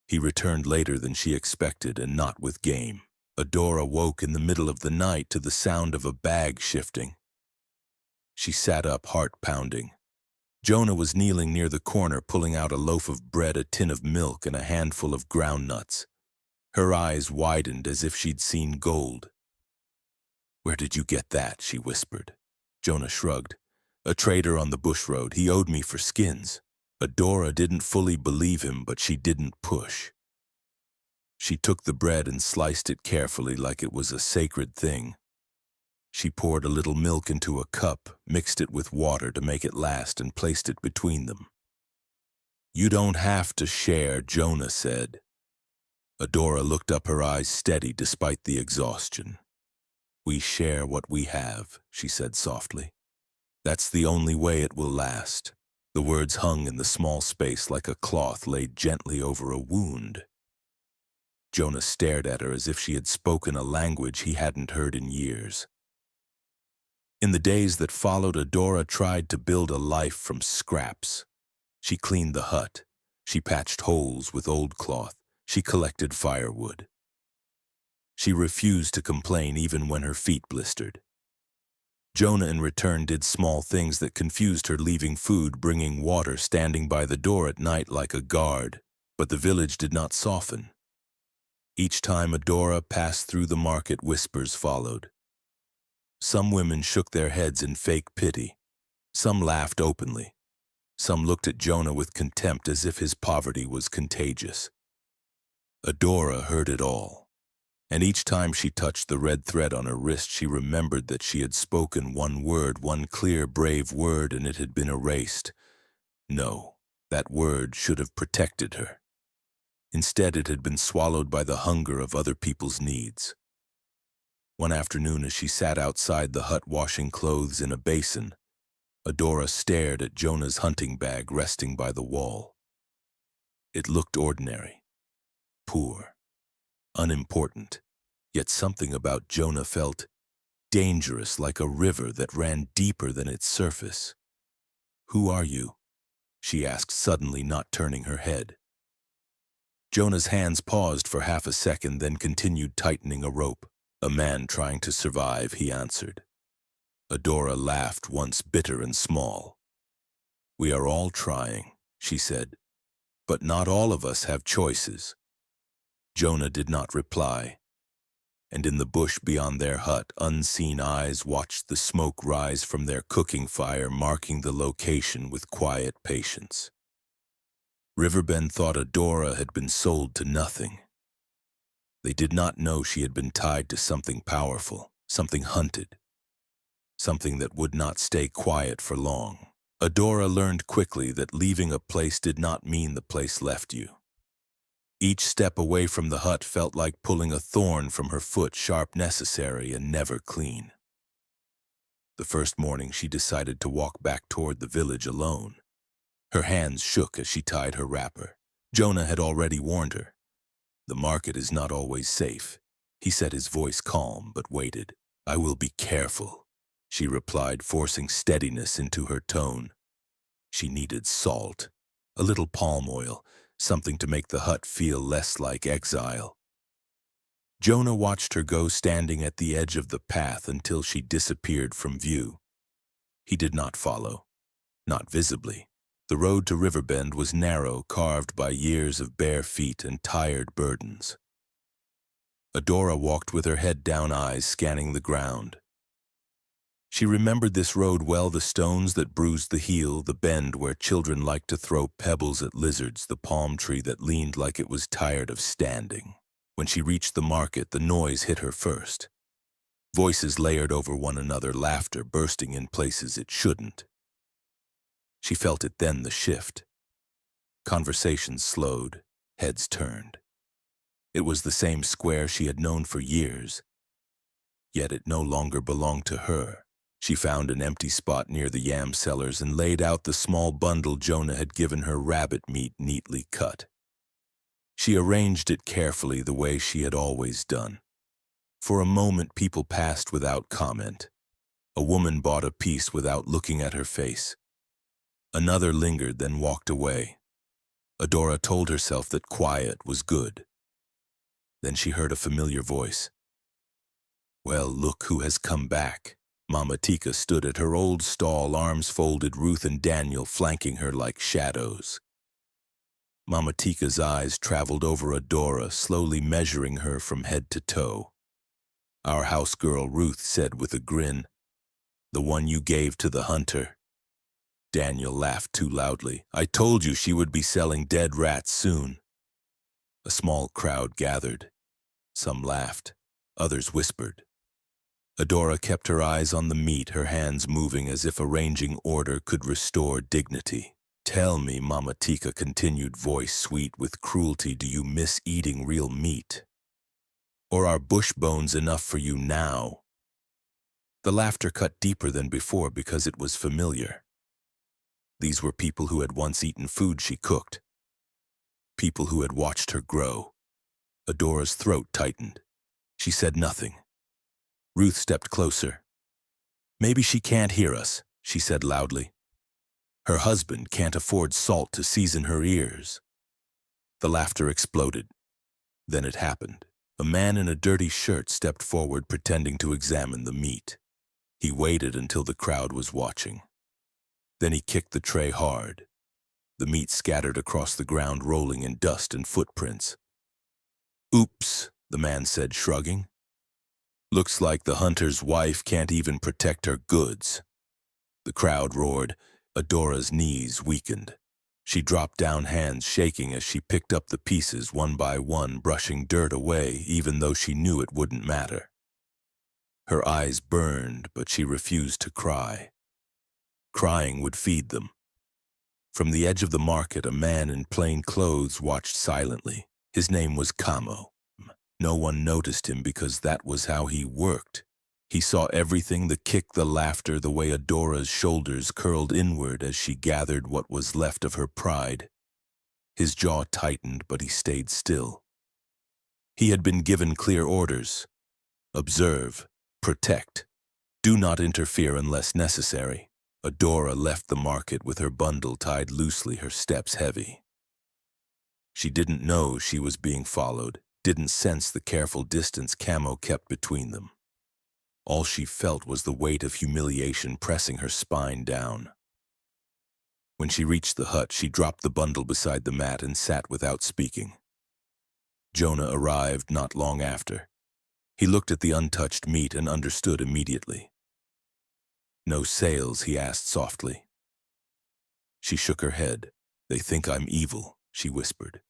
He returned later than she expected, and not with game. Adora woke in the middle of the night to the sound of a bag shifting. She sat up, heart pounding. Jonah was kneeling near the corner, pulling out a loaf of bread, a tin of milk, and a handful of ground nuts. Her eyes widened as if she'd seen gold. "Where did you get that?" she whispered. Jonah shrugged. "A trader on the bush road. He owed me for skins." Adora didn't fully believe him, but she didn't push. She took the bread and sliced it carefully like it was a sacred thing. She poured a little milk into a cup, mixed it with water to make it last, and placed it between them. "You don't have to share," Jonah said. Adora looked up, her eyes steady despite the exhaustion. "We share what we have," she said softly. "That's the only way it will last." The words hung in the small space like a cloth laid gently over a wound. Jonah stared at her as if she had spoken a language he hadn't heard in years. In the days that followed, Adora tried to build a life from scraps. She cleaned the hut. She patched holes with old cloth. She collected firewood. She refused to complain even when her feet blistered. Jonah in return did small things that confused her, leaving food, bringing water, standing by the door at night like a guard. But the village did not soften. Each time Adora passed through the market, whispers followed. Some women shook their heads in fake pity. Some laughed openly. Some looked at Jonah with contempt as if his poverty was contagious. Adora heard it all. And each time she touched the red thread on her wrist, she remembered that she had spoken one word, one clear, brave word, and it had been erased. No, that word should have protected her. Instead, it had been swallowed by the hunger of other people's needs. One afternoon, as she sat outside the hut washing clothes in a basin, Adora stared at Jonah's hunting bag resting by the wall. It looked ordinary, poor, unimportant, yet something about Jonah felt dangerous, like a river that ran deeper than its surface. "Who are you?" she asked suddenly, not turning her head. Jonah's hands paused for half a second, then continued tightening a rope. "A man trying to survive," he answered. Adora laughed, once bitter and small. "We are all trying," she said, "but not all of us have choices." Jonah did not reply, and in the bush beyond their hut, unseen eyes watched the smoke rise from their cooking fire, marking the location with quiet patience. Riverbend thought Adora had been sold to nothing. They did not know she had been tied to something powerful, something hunted, something that would not stay quiet for long. Adora learned quickly that leaving a place did not mean the place left you. Each step away from the hut felt like pulling a thorn from her foot, sharp, necessary, and never clean. The first morning, she decided to walk back toward the village alone. Her hands shook as she tied her wrapper. Jonah had already warned her. "The market is not always safe," he said, his voice calm but weighted. "I will be careful," she replied, forcing steadiness into her tone. She needed salt, a little palm oil, something to make the hut feel less like exile. Jonah watched her go, standing at the edge of the path until she disappeared from view. He did not follow, not visibly. The road to Riverbend was narrow, carved by years of bare feet and tired burdens. Adora walked with her head down, eyes scanning the ground. She remembered this road well, the stones that bruised the heel, the bend where children liked to throw pebbles at lizards, the palm tree that leaned like it was tired of standing. When she reached the market, the noise hit her first. Voices layered over one another, laughter bursting in places it shouldn't. She felt it then, the shift. Conversations slowed, heads turned. It was the same square she had known for years, yet it no longer belonged to her. She found an empty spot near the yam sellers and laid out the small bundle Jonah had given her, rabbit meat neatly cut. She arranged it carefully, the way she had always done. For a moment, people passed without comment. A woman bought a piece without looking at her face. Another lingered, then walked away. Adora told herself that quiet was good. Then she heard a familiar voice. "Well, look who has come back." Mama Tika stood at her old stall, arms folded, Ruth and Daniel flanking her like shadows. Mama Tika's eyes traveled over Adora, slowly measuring her from head to toe. "Our house girl," Ruth said with a grin. "The one you gave to the hunter." Daniel laughed too loudly. "I told you she would be selling dead rats soon." A small crowd gathered. Some laughed, others whispered. Adora kept her eyes on the meat, her hands moving as if arranging order could restore dignity. "Tell me," Mama Tika continued, voice sweet with cruelty, "do you miss eating real meat? Or are bush bones enough for you now?" The laughter cut deeper than before because it was familiar. These were people who had once eaten food she cooked. People who had watched her grow. Adora's throat tightened. She said nothing. Ruth stepped closer. "Maybe she can't hear us," she said loudly. "Her husband can't afford salt to season her ears." The laughter exploded. Then it happened. A man in a dirty shirt stepped forward pretending to examine the meat. He waited until the crowd was watching. Then he kicked the tray hard. The meat scattered across the ground, rolling in dust and footprints. "Oops," the man said, shrugging. "Looks like the hunter's wife can't even protect her goods." The crowd roared. Adora's knees weakened. She dropped down, hands shaking as she picked up the pieces one by one, brushing dirt away, even though she knew it wouldn't matter. Her eyes burned, but she refused to cry. Crying would feed them. From the edge of the market, a man in plain clothes watched silently. His name was Camo. No one noticed him because that was how he worked. He saw everything, the kick, the laughter, the way Adora's shoulders curled inward as she gathered what was left of her pride. His jaw tightened, but he stayed still. He had been given clear orders. Observe, protect, do not interfere unless necessary. Adora left the market with her bundle tied loosely, her steps heavy. She didn't know she was being followed, didn't sense the careful distance Camo kept between them. All she felt was the weight of humiliation pressing her spine down. When she reached the hut, she dropped the bundle beside the mat and sat without speaking. Jonah arrived not long after. He looked at the untouched meat and understood immediately. "No sales?" he asked softly. She shook her head. "They think I'm evil," she whispered.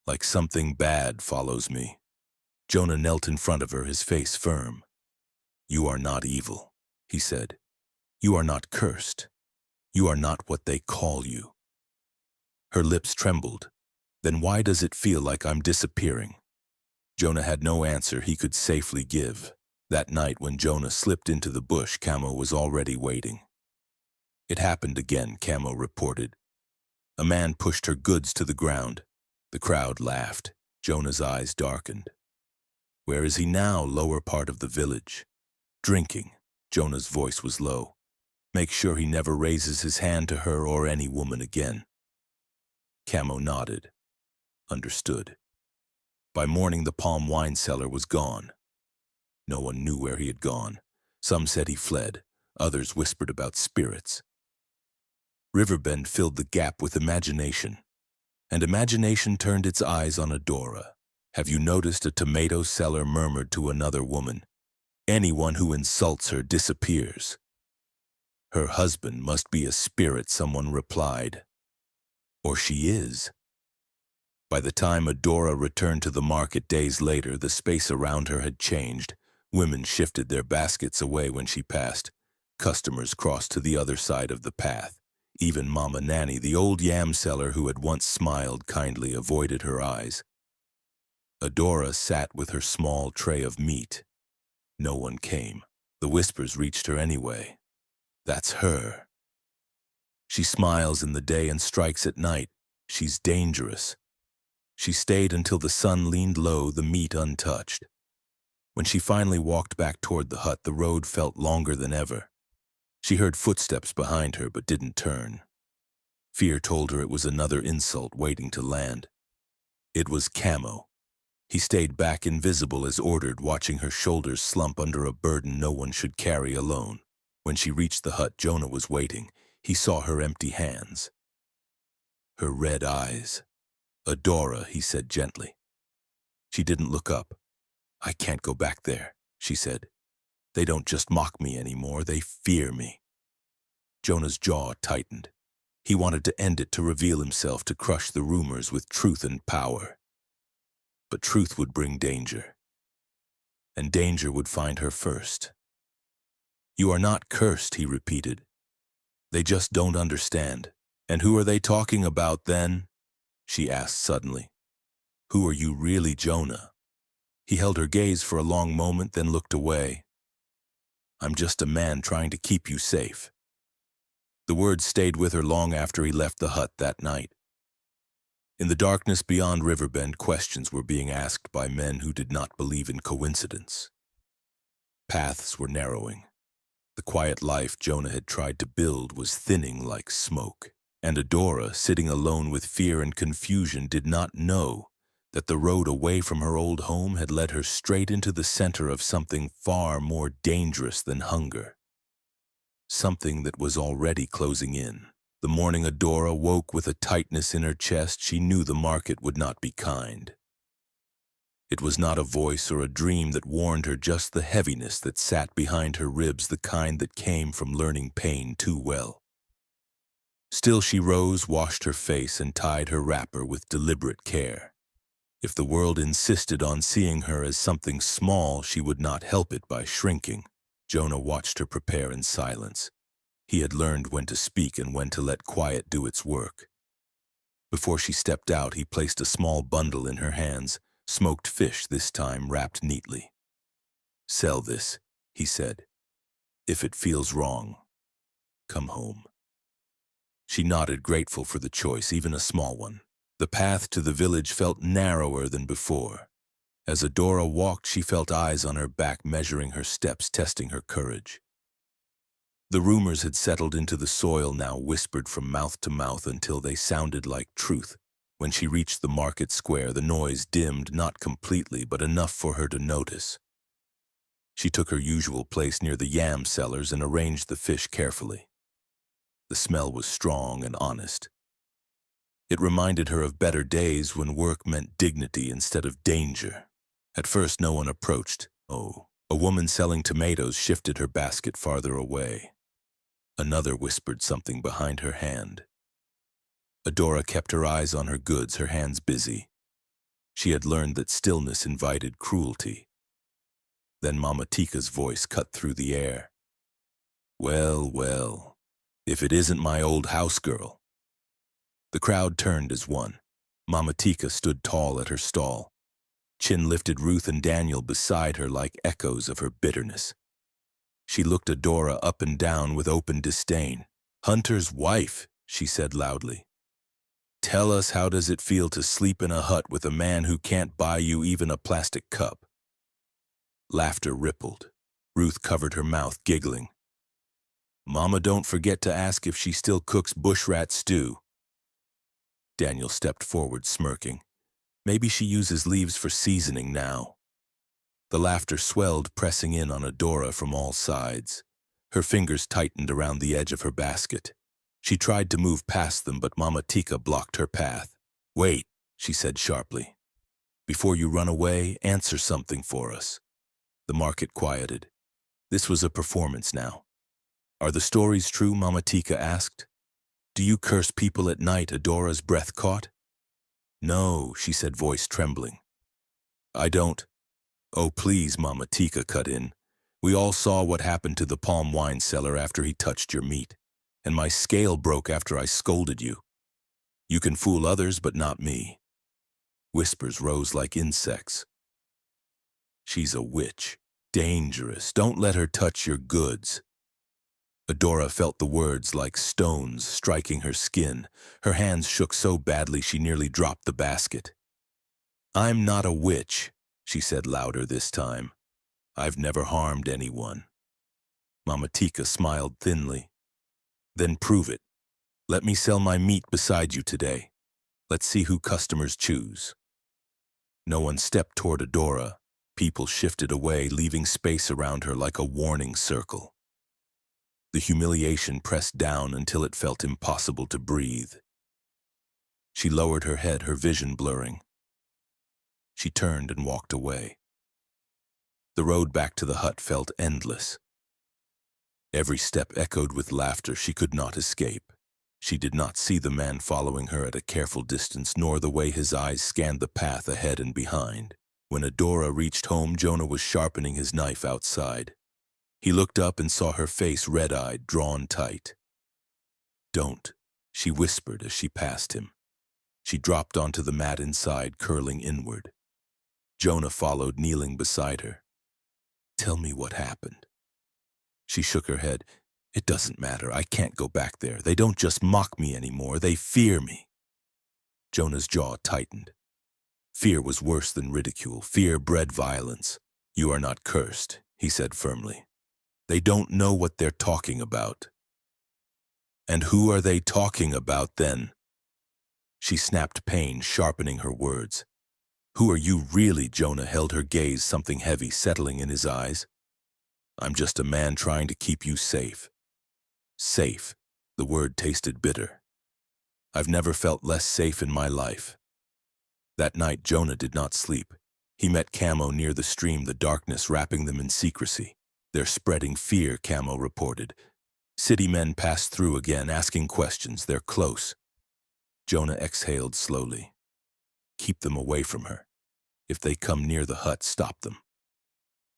"Like something bad follows me." Jonah knelt in front of her, his face firm. "You are not evil," he said. "You are not cursed. You are not what they call you." Her lips trembled. "Then why does it feel like I'm disappearing?" Jonah had no answer he could safely give. That night when Jonah slipped into the bush, Camo was already waiting. "It happened again," Camo reported. "A man pushed her goods to the ground." The crowd laughed. Jonah's eyes darkened. "Where is he now?" "Lower part of the village. Drinking." Jonah's voice was low. "Make sure he never raises his hand to her or any woman again." Camo nodded. Understood. By morning, the palm wine cellar was gone. No one knew where he had gone. Some said he fled. Others whispered about spirits. Riverbend filled the gap with imagination. And imagination turned its eyes on Adora. "Have you noticed?" a tomato seller murmured to another woman. "Anyone who insults her disappears." "Her husband must be a spirit," someone replied. "Or she is." By the time Adora returned to the market days later, the space around her had changed. Women shifted their baskets away when she passed. Customers crossed to the other side of the path. Even Mama Nanny, the old yam seller who had once smiled kindly, avoided her eyes. Adora sat with her small tray of meat. No one came. The whispers reached her anyway. "That's her. She smiles in the day and strikes at night. She's dangerous." She stayed until the sun leaned low, the meat untouched. When she finally walked back toward the hut, the road felt longer than ever. She heard footsteps behind her but didn't turn. Fear told her it was another insult waiting to land. It was Camo. He stayed back, invisible as ordered, watching her shoulders slump under a burden no one should carry alone. When she reached the hut, Jonah was waiting. He saw her empty hands. Her red eyes. "Adora," he said gently. She didn't look up. "I can't go back there," she said. "They don't just mock me anymore, they fear me." Jonah's jaw tightened. He wanted to end it, to reveal himself, to crush the rumors with truth and power. But truth would bring danger. And danger would find her first. "You are not cursed," he repeated. "They just don't understand." "And who are they talking about then?" she asked suddenly. "Who are you really, Jonah?" He held her gaze for a long moment, then looked away. "I'm just a man trying to keep you safe." The words stayed with her long after he left the hut that night. In the darkness beyond Riverbend, questions were being asked by men who did not believe in coincidence. Paths were narrowing. The quiet life Jonah had tried to build was thinning like smoke, and Adora, sitting alone with fear and confusion, did not know that the road away from her old home had led her straight into the center of something far more dangerous than hunger. Something that was already closing in. The morning Adora woke with a tightness in her chest, she knew the market would not be kind. It was not a voice or a dream that warned her, just the heaviness that sat behind her ribs, the kind that came from learning pain too well. Still she rose, washed her face, and tied her wrapper with deliberate care. If the world insisted on seeing her as something small, she would not help it by shrinking. Jonah watched her prepare in silence. He had learned when to speak and when to let quiet do its work. Before she stepped out, he placed a small bundle in her hands, smoked fish this time, wrapped neatly. "Sell this," he said. "If it feels wrong, come home." She nodded, grateful for the choice, even a small one. The path to the village felt narrower than before. As Adora walked, she felt eyes on her back, measuring her steps, testing her courage. The rumors had settled into the soil now, whispered from mouth to mouth until they sounded like truth. When she reached the market square, the noise dimmed, not completely, but enough for her to notice. She took her usual place near the yam sellers and arranged the fish carefully. The smell was strong and honest. It reminded her of better days when work meant dignity instead of danger. At first, no one approached. Oh, a woman selling tomatoes shifted her basket farther away. Another whispered something behind her hand. Adora kept her eyes on her goods, her hands busy. She had learned that stillness invited cruelty. Then Mama Tika's voice cut through the air. "Well, well, if it isn't my old house girl." The crowd turned as one. Mama Tika stood tall at her stall. Chin lifted, Ruth and Daniel beside her like echoes of her bitterness. She looked Adora up and down with open disdain. "Hunter's wife," she said loudly. "Tell us, how does it feel to sleep in a hut with a man who can't buy you even a plastic cup?" Laughter rippled. Ruth covered her mouth, giggling. "Mama, don't forget to ask if she still cooks bushrat stew." Daniel stepped forward, smirking. "Maybe she uses leaves for seasoning now." The laughter swelled, pressing in on Adora from all sides. Her fingers tightened around the edge of her basket. She tried to move past them, but Mama Tika blocked her path. "Wait," she said sharply. "Before you run away, answer something for us." The market quieted. This was a performance now. "Are the stories true?" Mama Tika asked. "Do you curse people at night?" Adora's breath caught. "No," she said, voice trembling. "I don't." "Oh, please," Mama Tika cut in. "We all saw what happened to the palm wine seller after he touched your meat, and my scale broke after I scolded you. You can fool others, but not me." Whispers rose like insects. "She's a witch. Dangerous. Don't let her touch your goods." Adora felt the words like stones striking her skin. Her hands shook so badly she nearly dropped the basket. "I'm not a witch," she said louder this time. "I've never harmed anyone." Mama Tika smiled thinly. "Then prove it. Let me sell my meat beside you today. Let's see who customers choose." No one stepped toward Adora. People shifted away, leaving space around her like a warning circle. The humiliation pressed down until it felt impossible to breathe. She lowered her head, her vision blurring. She turned and walked away. The road back to the hut felt endless. Every step echoed with laughter. She could not escape. She did not see the man following her at a careful distance, nor the way his eyes scanned the path ahead and behind. When Adora reached home, Jonah was sharpening his knife outside. He looked up and saw her face, red-eyed, drawn tight. "Don't," she whispered as she passed him. She dropped onto the mat inside, curling inward. Jonah followed, kneeling beside her. "Tell me what happened." She shook her head. "It doesn't matter. I can't go back there. They don't just mock me anymore. They fear me." Jonah's jaw tightened. Fear was worse than ridicule. Fear bred violence. "You are not cursed," he said firmly. "They don't know what they're talking about." "And who are they talking about then?" She snapped, pain sharpening her words. "Who are you really?" Jonah held her gaze, something heavy settling in his eyes. "I'm just a man trying to keep you safe." Safe. The word tasted bitter. "I've never felt less safe in my life." That night, Jonah did not sleep. He met Camo near the stream, the darkness wrapping them in secrecy. "They're spreading fear," Camo reported. "City men passed through again, asking questions. They're close." Jonah exhaled slowly. "Keep them away from her. If they come near the hut, stop them."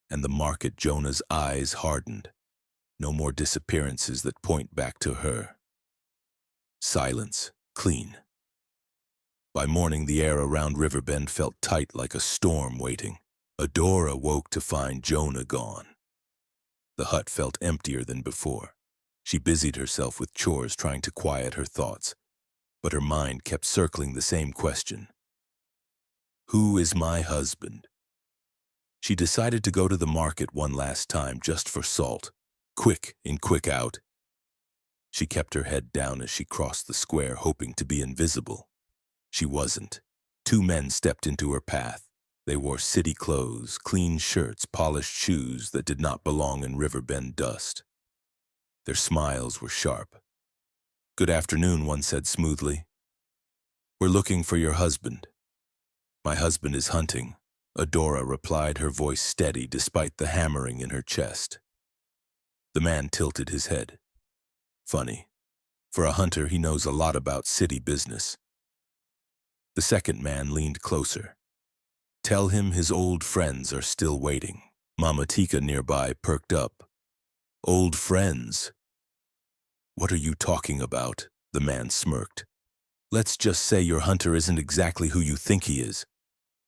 And the market, Jonah's eyes hardened. No more disappearances that point back to her. Silence, clean. By morning, the air around Riverbend felt tight like a storm waiting. Adora woke to find Jonah gone. The hut felt emptier than before. She busied herself with chores, trying to quiet her thoughts. But her mind kept circling the same question. Who is my husband? She decided to go to the market one last time, just for salt. Quick in, quick out. She kept her head down as she crossed the square, hoping to be invisible. She wasn't. Two men stepped into her path. They wore city clothes, clean shirts, polished shoes that did not belong in Riverbend dust. Their smiles were sharp. "Good afternoon," one said smoothly. "We're looking for your husband." "My husband is hunting," Adora replied, her voice steady despite the hammering in her chest. The man tilted his head. Funny. For a hunter, he knows a lot about city business. The second man leaned closer. "Tell him his old friends are still waiting." Mama Tika nearby perked up. "Old friends? What are you talking about?" The man smirked. "Let's just say your hunter isn't exactly who you think he is."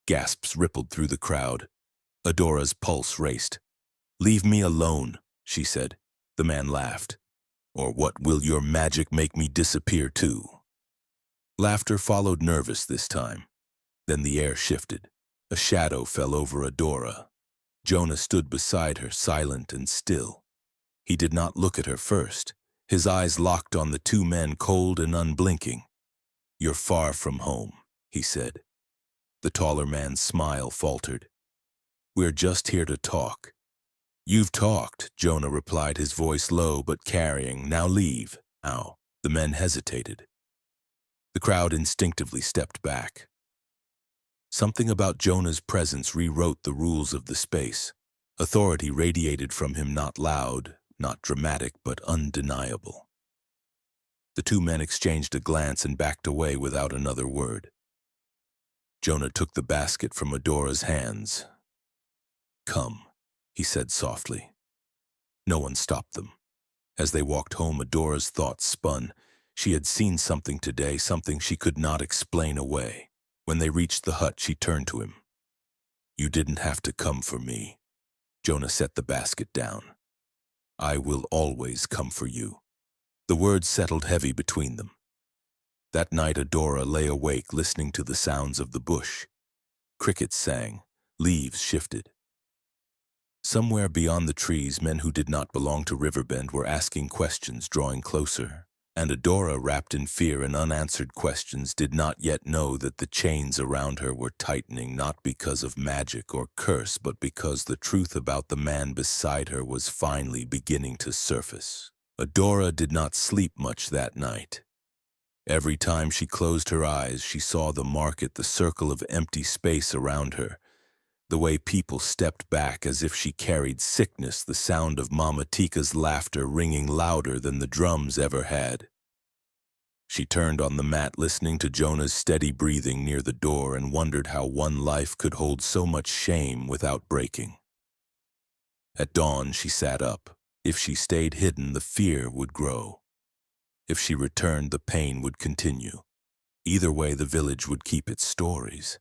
Gasps rippled through the crowd. Adora's pulse raced. "Leave me alone," she said. The man laughed. "Or what, will your magic make me disappear too?" Laughter followed, nervous this time. Then the air shifted. A shadow fell over Adora. Jonah stood beside her, silent and still. He did not look at her first. His eyes locked on the two men, cold and unblinking. "You're far from home," he said. The taller man's smile faltered. "We're just here to talk." "You've talked," Jonah replied, his voice low but carrying. "Now leave." "Ow." The men hesitated. The crowd instinctively stepped back. Something about Jonah's presence rewrote the rules of the space. Authority radiated from him, not loud, not dramatic, but undeniable. The two men exchanged a glance and backed away without another word. Jonah took the basket from Adora's hands. "Come," he said softly. No one stopped them. As they walked home, Adora's thoughts spun. She had seen something today, something she could not explain away. When they reached the hut, she turned to him. "You didn't have to come for me." Jonah set the basket down. "I will always come for you." The words settled heavy between them. That night, Adora lay awake, listening to the sounds of the bush. Crickets sang, leaves shifted. Somewhere beyond the trees, men who did not belong to Riverbend were asking questions, drawing closer. And Adora, wrapped in fear and unanswered questions, did not yet know that the chains around her were tightening, not because of magic or curse, but because the truth about the man beside her was finally beginning to surface. Adora did not sleep much that night. Every time she closed her eyes, she saw the market, the circle of empty space around her, the way people stepped back as if she carried sickness, the sound of Mama Tika's laughter ringing louder than the drums ever had. She turned on the mat, listening to Jonah's steady breathing near the door, and wondered how one life could hold so much shame without breaking. At dawn, she sat up. If she stayed hidden, the fear would grow. If she returned, the pain would continue. Either way, the village would keep its stories.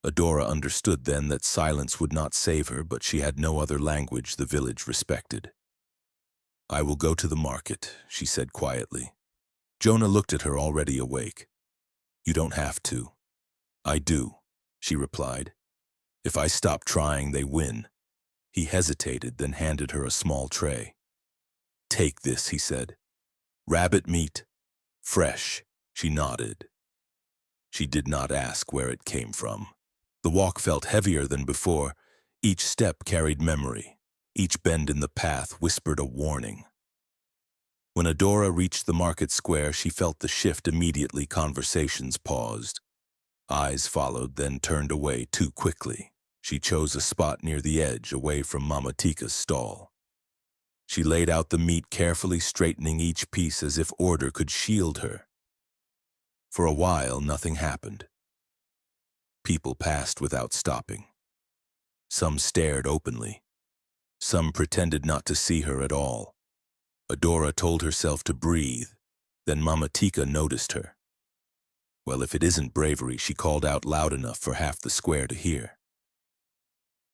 Adora understood then that silence would not save her, but she had no other language the village respected. "I will go to the market," she said quietly. Jonah looked at her, already awake. You don't have to. I do, she replied. If I stop trying, they win. He hesitated, then handed her a small tray. Take this, he said. Rabbit meat. Fresh. She nodded. She did not ask where it came from. The walk felt heavier than before. Each step carried memory. Each bend in the path whispered a warning. When Adora reached the market square, she felt the shift immediately. Conversations paused. Eyes followed, then turned away too quickly. She chose a spot near the edge, away from Mama Tika's stall. She laid out the meat carefully, straightening each piece as if order could shield her. For a while, nothing happened. People passed without stopping. Some stared openly. Some pretended not to see her at all. Adora told herself to breathe. Then Mama Tika noticed her. Well, if it isn't bravery, she called out loud enough for half the square to hear.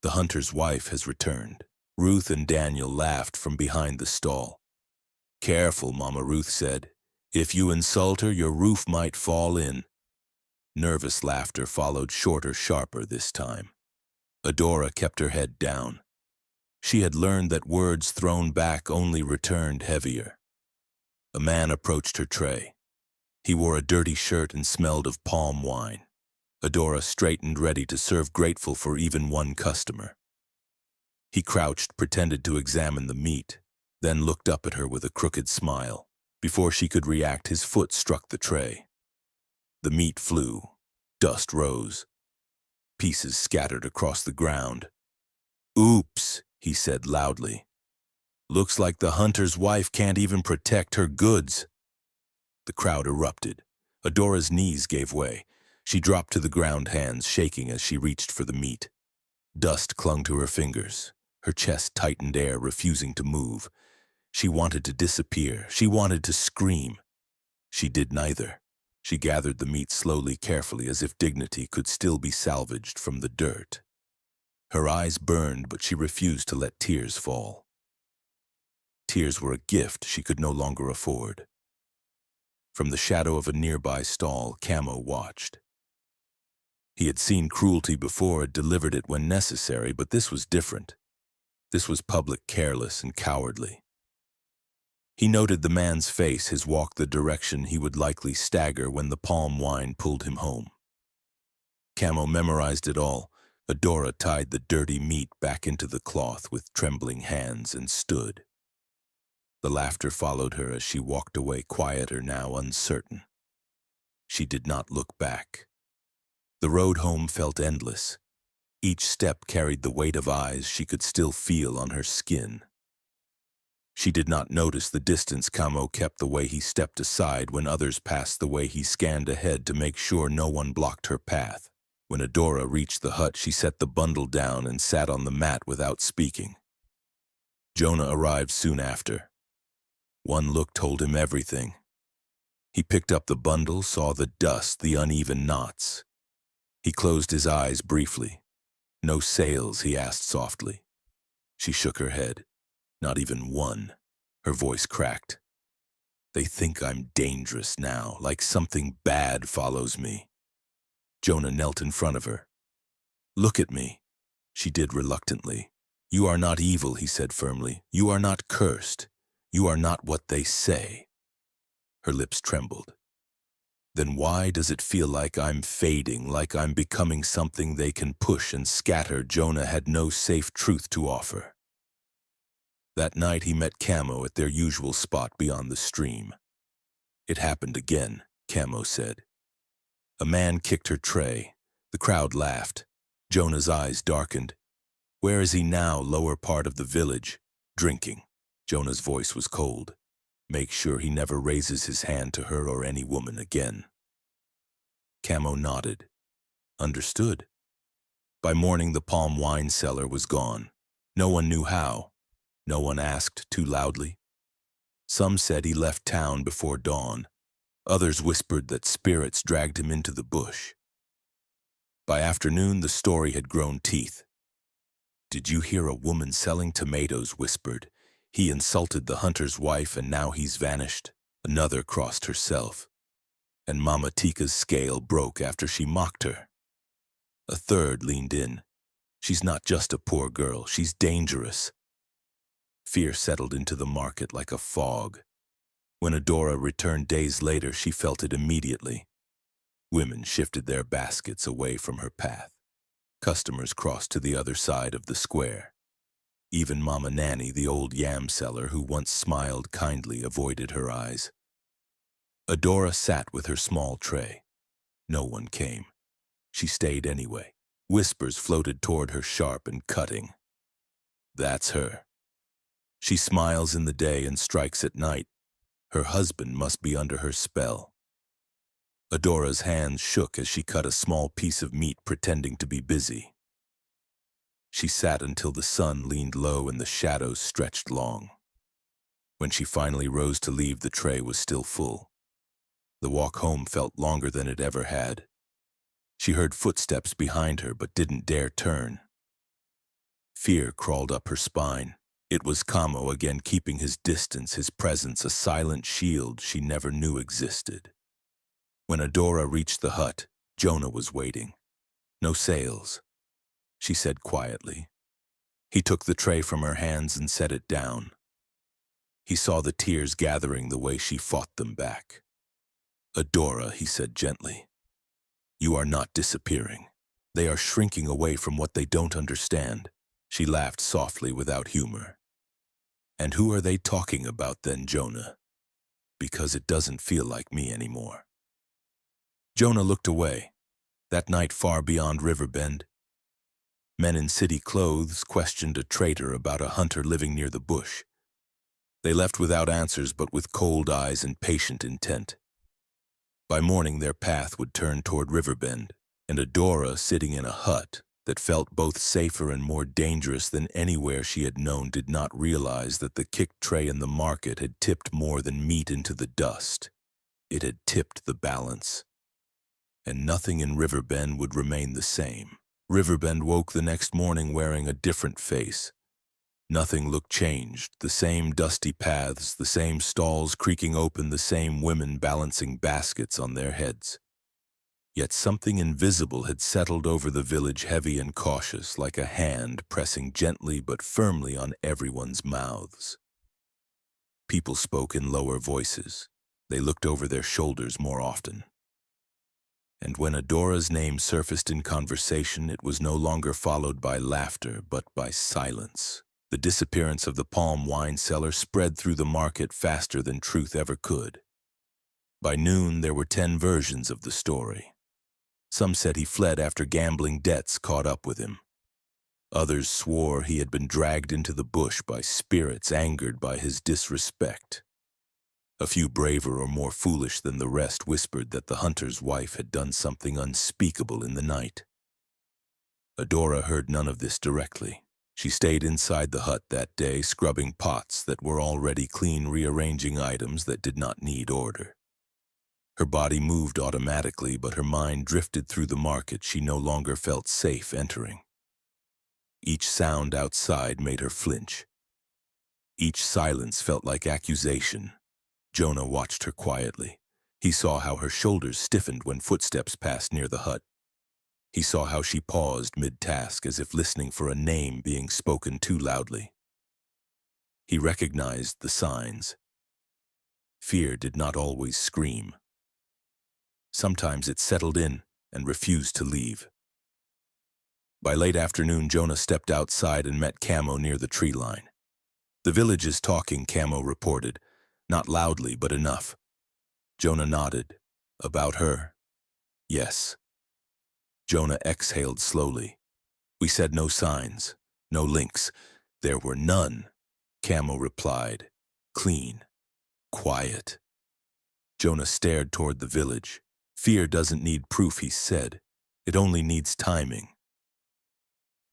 The hunter's wife has returned. Ruth and Daniel laughed from behind the stall. Careful, Mama Ruth said. If you insult her, your roof might fall in. Nervous laughter followed, shorter, sharper this time. Adora kept her head down. She had learned that words thrown back only returned heavier. A man approached her tray. He wore a dirty shirt and smelled of palm wine. Adora straightened, ready to serve, grateful for even one customer. He crouched, pretended to examine the meat, then looked up at her with a crooked smile. Before she could react, his foot struck the tray. The meat flew. Dust rose. Pieces scattered across the ground. Oops, he said loudly. Looks like the hunter's wife can't even protect her goods. The crowd erupted. Adora's knees gave way. She dropped to the ground, hands shaking as she reached for the meat. Dust clung to her fingers. Her chest tightened, air refusing to move. She wanted to disappear. She wanted to scream. She did neither. She gathered the meat slowly, carefully, as if dignity could still be salvaged from the dirt. Her eyes burned, but she refused to let tears fall. Tears were a gift she could no longer afford. From the shadow of a nearby stall, Camo watched. He had seen cruelty before, had delivered it when necessary, but this was different. This was public, careless, and cowardly. He noted the man's face, his walk, the direction he would likely stagger when the palm wine pulled him home. Camo memorized it all. Adora tied the dirty meat back into the cloth with trembling hands and stood. The laughter followed her as she walked away, quieter now, uncertain. She did not look back. The road home felt endless. Each step carried the weight of eyes she could still feel on her skin. She did not notice the distance Camo kept, the way he stepped aside when others passed, the way he scanned ahead to make sure no one blocked her path. When Adora reached the hut, she set the bundle down and sat on the mat without speaking. Jonah arrived soon after. One look told him everything. He picked up the bundle, saw the dust, the uneven knots. He closed his eyes briefly. No sales, he asked softly. She shook her head. Not even one. Her voice cracked. They think I'm dangerous now, like something bad follows me. Jonah knelt in front of her. Look at me. She did reluctantly. You are not evil, he said firmly. You are not cursed. You are not what they say. Her lips trembled. Then why does it feel like I'm fading, like I'm becoming something they can push and scatter? Jonah had no safe truth to offer. That night he met Camo at their usual spot beyond the stream. It happened again, Camo said. A man kicked her tray. The crowd laughed. Jonah's eyes darkened. Where is he now? Lower part of the village. Drinking. Jonah's voice was cold. Make sure he never raises his hand to her or any woman again. Camo nodded. Understood. By morning, the palm wine cellar was gone. No one knew how. No one asked too loudly. Some said he left town before dawn. Others whispered that spirits dragged him into the bush. By afternoon, the story had grown teeth. Did you hear a woman selling tomatoes? Whispered. He insulted the hunter's wife and now he's vanished. Another crossed herself. and Mama Tika's scale broke after she mocked her. A third leaned in. She's not just a poor girl, she's dangerous. Fear settled into the market like a fog. When Adora returned days later, she felt it immediately. Women shifted their baskets away from her path. Customers crossed to the other side of the square. Even Mama Nanny, the old yam seller who once smiled kindly, avoided her eyes. Adora sat with her small tray. No one came. She stayed anyway. Whispers floated toward her, sharp and cutting. That's her. She smiles in the day and strikes at night. Her husband must be under her spell. Adora's hands shook as she cut a small piece of meat, pretending to be busy. She sat until the sun leaned low and the shadows stretched long. When she finally rose to leave, the tray was still full. The walk home felt longer than it ever had. She heard footsteps behind her but didn't dare turn. Fear crawled up her spine. It was Camo again, keeping his distance, his presence a silent shield she never knew existed. When Adora reached the hut, Jonah was waiting. No sales, she said quietly. He took the tray from her hands and set it down. He saw the tears gathering the way she fought them back. Adora, he said gently, you are not disappearing. They are shrinking away from what they don't understand. She laughed softly without humor. And who are they talking about then, Jonah? Because it doesn't feel like me anymore. Jonah looked away. That night far beyond Riverbend, men in city clothes questioned a trader about a hunter living near the bush. They left without answers, but with cold eyes and patient intent. By morning their path would turn toward Riverbend, and Adora, sitting in a hut that felt both safer and more dangerous than anywhere she had known, did not realize that the kicked tray in the market had tipped more than meat into the dust. It had tipped the balance. And nothing in Riverbend would remain the same. Riverbend woke the next morning wearing a different face. Nothing looked changed. The same dusty paths, the same stalls creaking open, the same women balancing baskets on their heads. Yet something invisible had settled over the village, heavy and cautious, like a hand pressing gently but firmly on everyone's mouths. People spoke in lower voices. They looked over their shoulders more often. And when Adora's name surfaced in conversation, it was no longer followed by laughter, but by silence. The disappearance of the palm wine seller spread through the market faster than truth ever could. By noon, there were 10 versions of the story. Some said he fled after gambling debts caught up with him. Others swore he had been dragged into the bush by spirits angered by his disrespect. A few braver or more foolish than the rest whispered that the hunter's wife had done something unspeakable in the night. Adora heard none of this directly. She stayed inside the hut that day, scrubbing pots that were already clean, rearranging items that did not need order. Her body moved automatically, but her mind drifted through the market she no longer felt safe entering. Each sound outside made her flinch. Each silence felt like accusation. Jonah watched her quietly. He saw how her shoulders stiffened when footsteps passed near the hut. He saw how she paused mid-task, as if listening for a name being spoken too loudly. He recognized the signs. Fear did not always scream. Sometimes it settled in and refused to leave. By late afternoon, Jonah stepped outside and met Camo near the tree line. The village is talking, Camo reported. Not loudly, but enough. Jonah nodded. About her? Yes. Jonah exhaled slowly. We said no signs, no links. There were none, Camo replied. Clean. Quiet. Jonah stared toward the village. Fear doesn't need proof, he said. It only needs timing.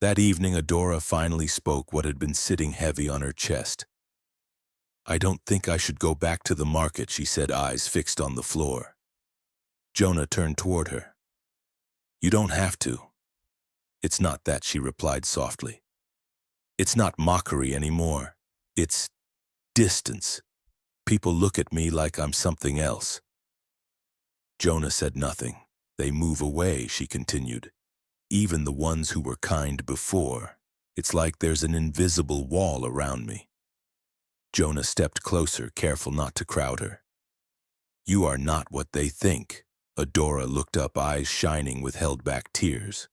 That evening, Adora finally spoke what had been sitting heavy on her chest. I don't think I should go back to the market, she said, eyes fixed on the floor. Jonah turned toward her. You don't have to. It's not that, she replied softly. It's not mockery anymore. It's distance. People look at me like I'm something else. Jonah said nothing. They move away, she continued. Even the ones who were kind before. It's like there's an invisible wall around me. Jonah stepped closer, careful not to crowd her. You are not what they think. Adora looked up, eyes shining with held-back tears.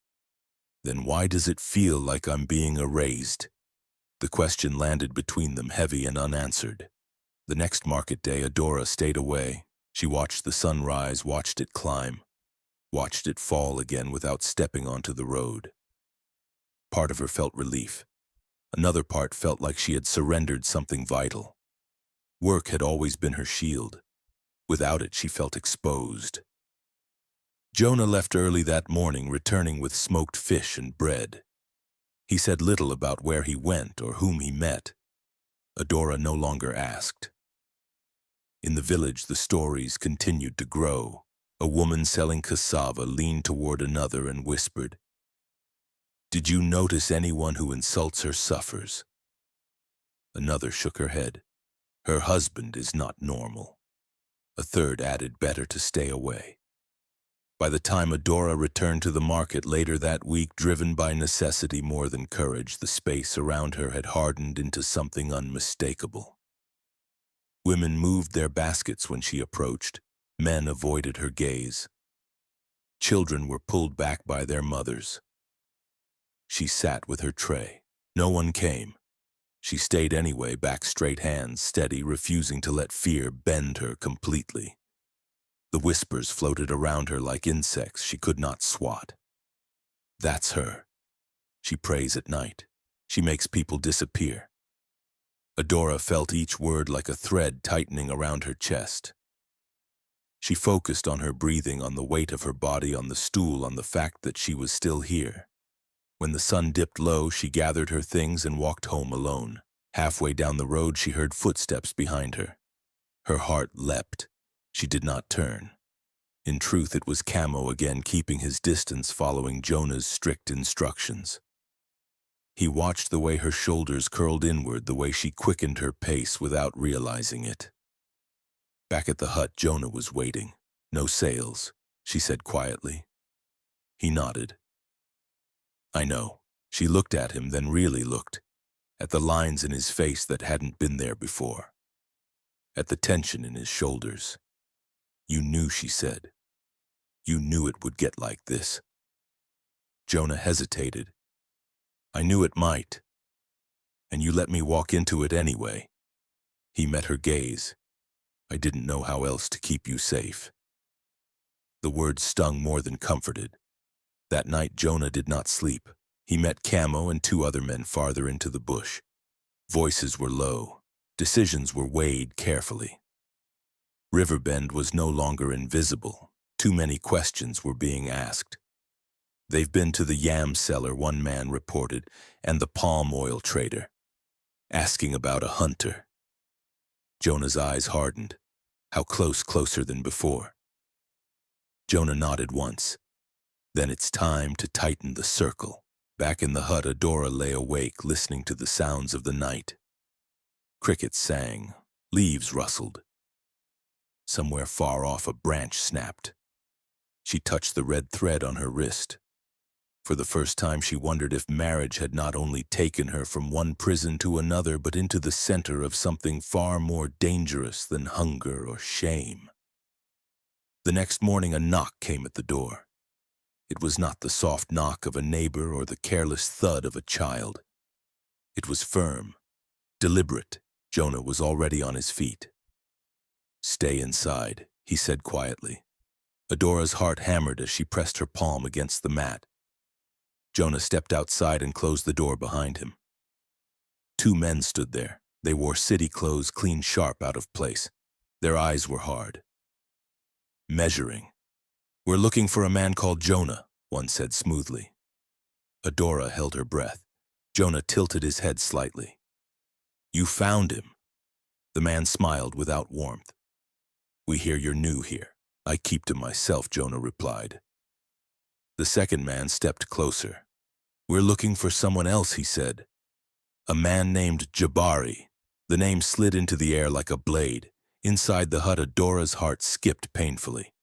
Then why does it feel like I'm being erased? The question landed between them, heavy and unanswered. The next market day, Adora stayed away. She watched the sun rise, watched it climb, watched it fall again without stepping onto the road. Part of her felt relief. Another part felt like she had surrendered something vital. Work had always been her shield. Without it, she felt exposed. Jonah left early that morning, returning with smoked fish and bread. He said little about where he went or whom he met. Adora no longer asked. In the village, the stories continued to grow. A woman selling cassava leaned toward another and whispered, "Did you notice anyone who insults her suffers?" Another shook her head. "Her husband is not normal." A third added, "Better to stay away." By the time Adora returned to the market later that week, driven by necessity more than courage, the space around her had hardened into something unmistakable. Women moved their baskets when she approached. Men avoided her gaze. Children were pulled back by their mothers. She sat with her tray. No one came. She stayed anyway, back straight, hands steady, refusing to let fear bend her completely. The whispers floated around her like insects she could not swat. That's her. She prays at night. She makes people disappear. Adora felt each word like a thread tightening around her chest. She focused on her breathing, on the weight of her body on the stool, on the fact that she was still here. When the sun dipped low, she gathered her things and walked home alone. Halfway down the road, she heard footsteps behind her. Her heart leapt. She did not turn. In truth, it was Camo again, keeping his distance, following Jonah's strict instructions. He watched the way her shoulders curled inward, the way she quickened her pace without realizing it. Back at the hut, Jonah was waiting. "No sales," she said quietly. He nodded. "I know." She looked at him, then really looked, at the lines in his face that hadn't been there before, at the tension in his shoulders. "You knew," she said. "You knew it would get like this." Jonah hesitated. "I knew it might. And you let me walk into it anyway." He met her gaze. "I didn't know how else to keep you safe." The words stung more than comforted. That night, Jonah did not sleep. He met Camo and two other men farther into the bush. Voices were low. Decisions were weighed carefully. Riverbend was no longer invisible. Too many questions were being asked. "They've been to the yam cellar," one man reported, "and the palm oil trader, asking about a hunter." Jonah's eyes hardened. How close, closer than before? Jonah nodded once. Then it's time to tighten the circle. Back in the hut, Adora lay awake, listening to the sounds of the night. Crickets sang. Leaves rustled. Somewhere far off, a branch snapped. She touched the red thread on her wrist. For the first time, she wondered if marriage had not only taken her from one prison to another, but into the center of something far more dangerous than hunger or shame. The next morning, a knock came at the door. It was not the soft knock of a neighbor or the careless thud of a child. It was firm, deliberate. Jonah was already on his feet. "Stay inside," he said quietly. Adora's heart hammered as she pressed her palm against the mat. Jonah stepped outside and closed the door behind him. Two men stood there. They wore city clothes, clean sharp, out of place. Their eyes were hard. Measuring. "We're looking for a man called Jonah," one said smoothly. Adora held her breath. Jonah tilted his head slightly. "You found him." The man smiled without warmth. "We hear you're new here." "I keep to myself," Jonah replied. The second man stepped closer. "We're looking for someone else," he said. "A man named Jabari." The name slid into the air like a blade. Inside the hut, Adora's heart skipped painfully.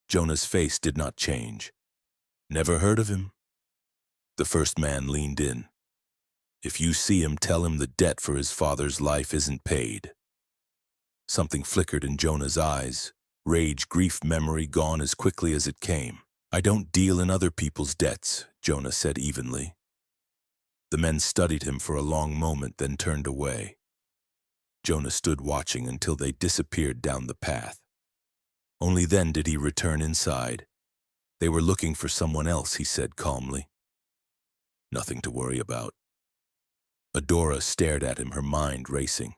Jonah's face did not change. Never heard of him? The first man leaned in. If you see him, tell him the debt for his father's life isn't paid. Something flickered in Jonah's eyes. Rage, grief, memory gone as quickly as it came. I don't deal in other people's debts, Jonah said evenly. The men studied him for a long moment, then turned away. Jonah stood watching until they disappeared down the path. Only then did he return inside. They were looking for someone else, he said calmly. Nothing to worry about. Adora stared at him, her mind racing.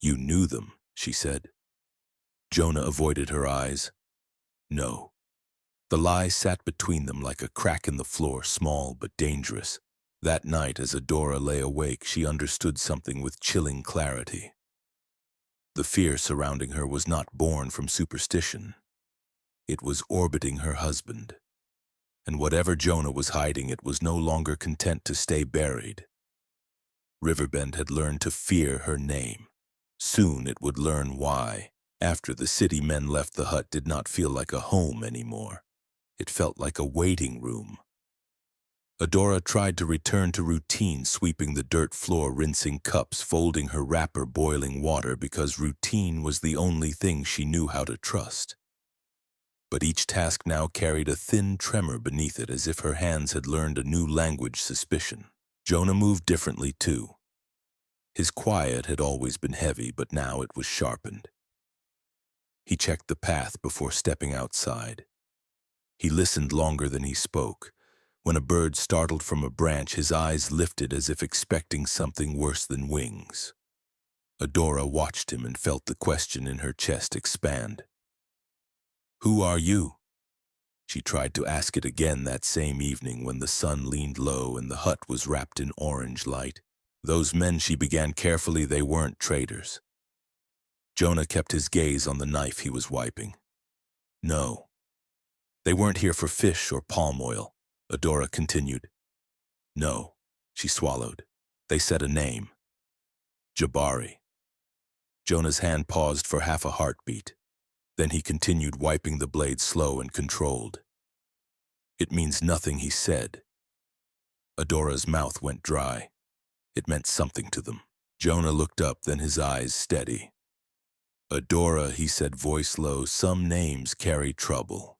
You knew them, she said. Jonah avoided her eyes. No. The lie sat between them like a crack in the floor, small but dangerous. That night, as Adora lay awake, she understood something with chilling clarity. The fear surrounding her was not born from superstition. It was orbiting her husband. And whatever Jonah was hiding, it was no longer content to stay buried. Riverbend had learned to fear her name. Soon it would learn why. After the city men left, the hut did not feel like a home anymore. It felt like a waiting room. Adora tried to return to routine, sweeping the dirt floor, rinsing cups, folding her wrapper, boiling water, because routine was the only thing she knew how to trust. But each task now carried a thin tremor beneath it, as if her hands had learned a new language, suspicion. Jonah moved differently too. His quiet had always been heavy, but now it was sharpened. He checked the path before stepping outside. He listened longer than he spoke. When a bird startled from a branch, his eyes lifted as if expecting something worse than wings. Adora watched him and felt the question in her chest expand. Who are you? She tried to ask it again that same evening when the sun leaned low and the hut was wrapped in orange light. Those men, she began carefully, they weren't traitors. Jonah kept his gaze on the knife he was wiping. No. They weren't here for fish or palm oil, Adora continued. No, she swallowed. They said a name. Jabari. Jonah's hand paused for half a heartbeat. Then he continued, wiping the blade slow and controlled. It means nothing, he said. Adora's mouth went dry. It meant something to them. Jonah looked up, then his eyes steady. Adora, he said, voice low, some names carry trouble.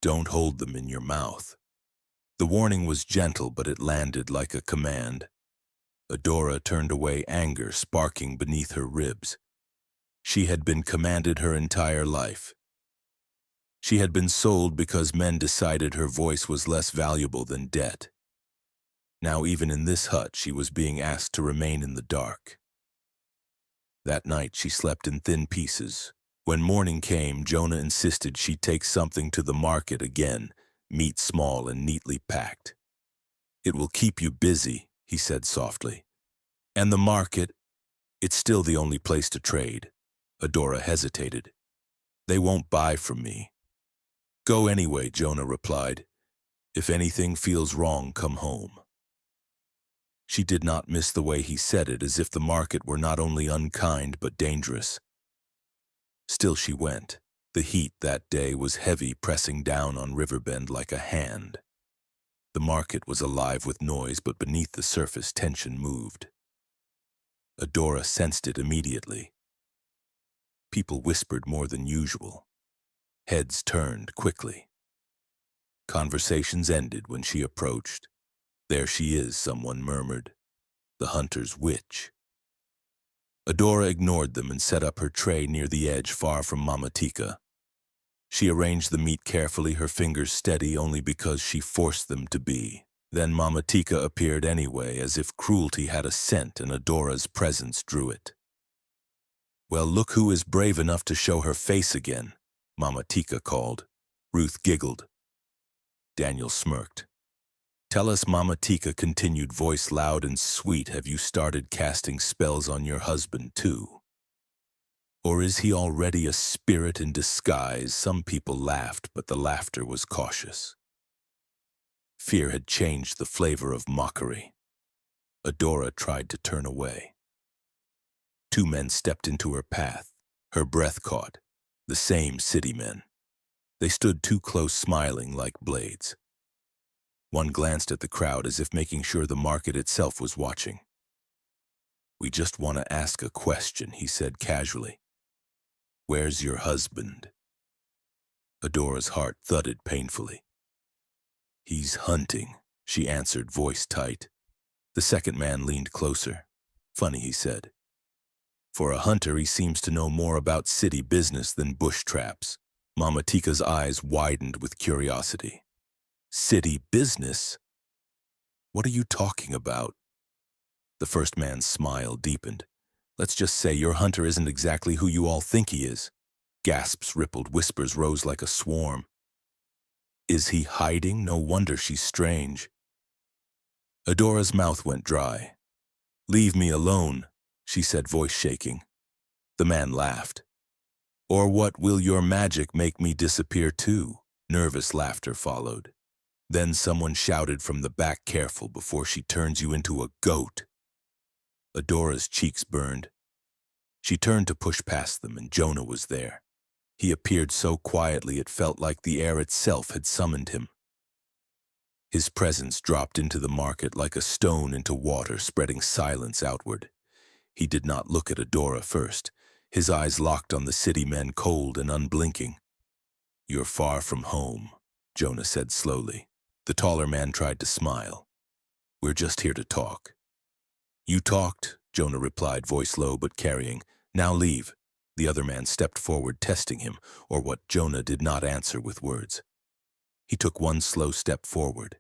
Don't hold them in your mouth. The warning was gentle, but it landed like a command. Adora turned away, anger sparking beneath her ribs. She had been commanded her entire life. She had been sold because men decided her voice was less valuable than debt. Now even in this hut, she was being asked to remain in the dark. That night she slept in thin pieces. When morning came, Jonah insisted she take something to the market again, meat small and neatly packed. It will keep you busy, he said softly. And the market, it's still the only place to trade. Adora hesitated. They won't buy from me. Go anyway, Jonah replied. If anything feels wrong, come home. She did not miss the way he said it, as if the market were not only unkind but dangerous. Still she went. The heat that day was heavy, pressing down on Riverbend like a hand. The market was alive with noise, but beneath the surface tension moved. Adora sensed it immediately. People whispered more than usual. Heads turned quickly. Conversations ended when she approached. There she is, someone murmured. The hunter's witch. Adora ignored them and set up her tray near the edge, far from Mama Tika. She arranged the meat carefully, her fingers steady only because she forced them to be. Then Mama Tika appeared anyway, as if cruelty had a scent and Adora's presence drew it. Well, look who is brave enough to show her face again, Mama Tika called. Ruth giggled. Daniel smirked. Tell us, Mama Tika continued, voice loud and sweet, have you started casting spells on your husband too? Or is he already a spirit in disguise? Some people laughed, but the laughter was cautious. Fear had changed the flavor of mockery. Adora tried to turn away. Two men stepped into her path. Her breath caught. The same city men. They stood too close, smiling like blades. One glanced at the crowd as if making sure the market itself was watching. "We just want to ask a question," he said casually. "Where's your husband?" Adora's heart thudded painfully. "He's hunting," she answered, voice tight. The second man leaned closer. "Funny," he said. "For a hunter, he seems to know more about city business than bush traps." Mama Tika's eyes widened with curiosity. "City business? What are you talking about?" The first man's smile deepened. "Let's just say your hunter isn't exactly who you all think he is." Gasps rippled, whispers rose like a swarm. "Is he hiding? No wonder she's strange." Adora's mouth went dry. "Leave me alone," she said, voice shaking. The man laughed. "Or what, will your magic make me disappear too?" Nervous laughter followed. Then someone shouted from the back, "Careful before she turns you into a goat." Adora's cheeks burned. She turned to push past them, and Jonah was there. He appeared so quietly it felt like the air itself had summoned him. His presence dropped into the market like a stone into water, spreading silence outward. He did not look at Adora first. His eyes locked on the city men, cold and unblinking. "You're far from home," Jonah said slowly. The taller man tried to smile. "We're just here to talk." "You talked," Jonah replied, voice low but carrying. "Now leave." The other man stepped forward, testing him, or what Jonah did not answer with words. He took one slow step forward.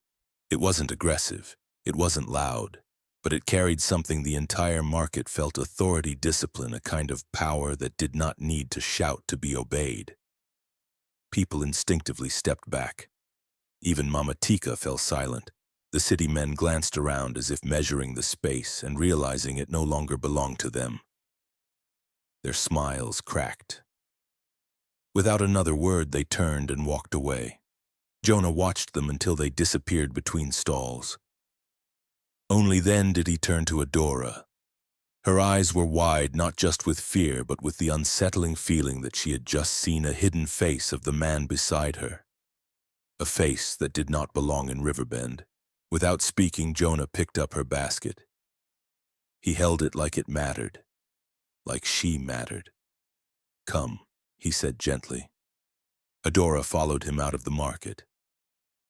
It wasn't aggressive, it wasn't loud, but it carried something the entire market felt: authority, discipline, a kind of power that did not need to shout to be obeyed. People instinctively stepped back. Even Mama Tika fell silent. The city men glanced around as if measuring the space and realizing it no longer belonged to them. Their smiles cracked. Without another word, they turned and walked away. Jonah watched them until they disappeared between stalls. Only then did he turn to Adora. Her eyes were wide, not just with fear, but with the unsettling feeling that she had just seen a hidden face of the man beside her. A face that did not belong in Riverbend. Without speaking, Jonah picked up her basket. He held it like it mattered, like she mattered. "Come," he said gently. Adora followed him out of the market.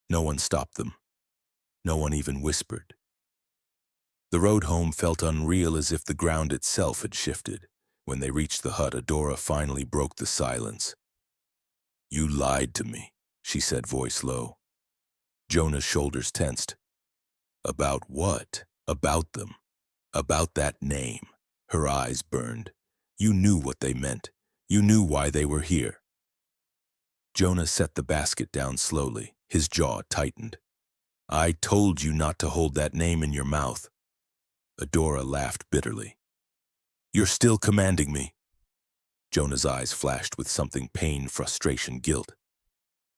No one stopped them. No one even whispered. The road home felt unreal, as if the ground itself had shifted. When they reached the hut, Adora finally broke the silence. "You lied to me," she said, voice low. Jonah's shoulders tensed. "About what?" "About them. About that name." Her eyes burned. "You knew what they meant. You knew why they were here." Jonah set the basket down slowly. His jaw tightened. "I told you not to hold that name in your mouth." Adora laughed bitterly. "You're still commanding me." Jonah's eyes flashed with something: pain, frustration, guilt.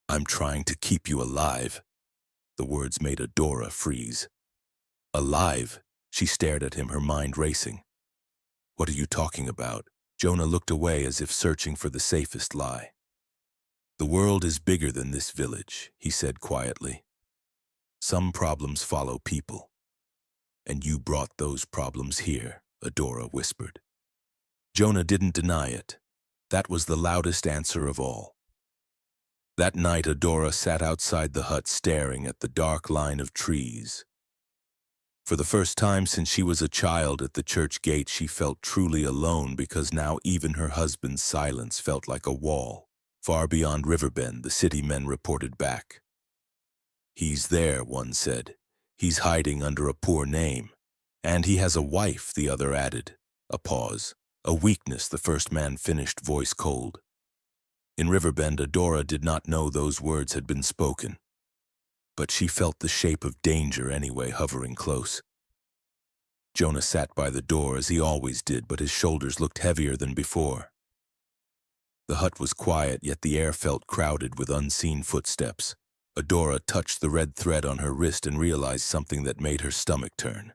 "I'm trying to keep you alive." The words made Adora freeze. "Alive?" She stared at him, her mind racing. "What are you talking about?" Jonah looked away as if searching for the safest lie. "The world is bigger than this village," he said quietly. "Some problems follow people. And you brought those problems here," Adora whispered. Jonah didn't deny it. That was the loudest answer of all. That night, Adora sat outside the hut, staring at the dark line of trees. For the first time since she was a child at the church gate, she felt truly alone, because now even her husband's silence felt like a wall. Far beyond Riverbend, the city men reported back. "He's there," one said. "He's hiding under a poor name. And he has a wife," the other added. A pause. "A weakness," the first man finished, voice cold. In Riverbend, Adora did not know those words had been spoken. But she felt the shape of danger anyway, hovering close. Jonah sat by the door as he always did, but his shoulders looked heavier than before. The hut was quiet, yet the air felt crowded with unseen footsteps. Adora touched the red thread on her wrist and realized something that made her stomach turn.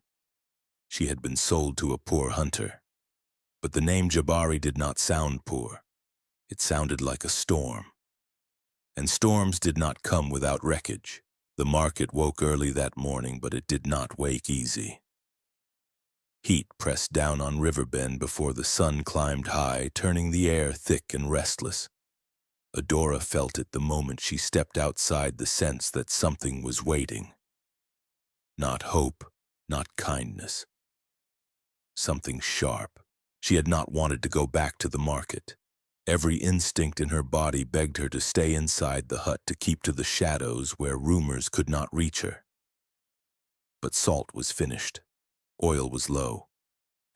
She had been sold to a poor hunter. But the name Jabari did not sound poor. It sounded like a storm. And storms did not come without wreckage. The market woke early that morning, but it did not wake easy. Heat pressed down on Riverbend before the sun climbed high, turning the air thick and restless. Adora felt it the moment she stepped outside, the sense that something was waiting. Not hope, not kindness. Something sharp. She had not wanted to go back to the market. Every instinct in her body begged her to stay inside the hut, to keep to the shadows where rumors could not reach her. But salt was finished. Oil was low.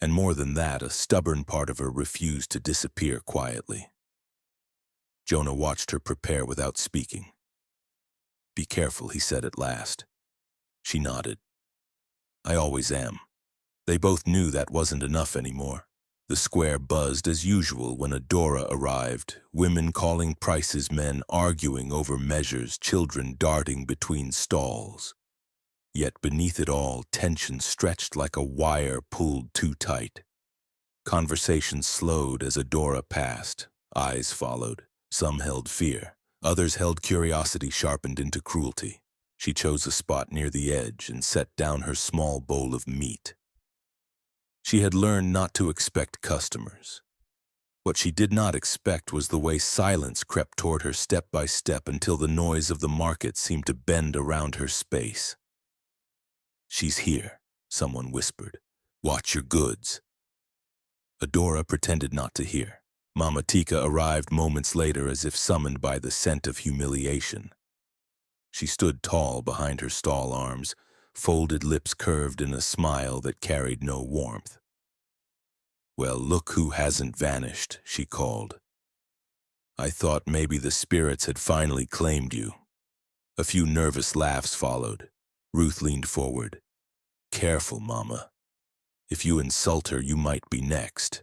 And more than that, a stubborn part of her refused to disappear quietly. Jonah watched her prepare without speaking. "Be careful," he said at last. She nodded. "I always am." They both knew that wasn't enough anymore. The square buzzed as usual when Adora arrived, women calling prices, men arguing over measures, children darting between stalls. Yet beneath it all, tension stretched like a wire pulled too tight. Conversation slowed as Adora passed. Eyes followed. Some held fear. Others held curiosity sharpened into cruelty. She chose a spot near the edge and set down her small bowl of meat. She had learned not to expect customers. What she did not expect was the way silence crept toward her step by step, until the noise of the market seemed to bend around her space. "She's here," someone whispered. "Watch your goods." Adora pretended not to hear. Mama Tika arrived moments later, as if summoned by the scent of humiliation. She stood tall behind her stall arms, folded lips curved in a smile that carried no warmth. "Well, look who hasn't vanished," she called. "I thought maybe the spirits had finally claimed you." A few nervous laughs followed. Ruth leaned forward. "Careful, Mama. If you insult her, you might be next."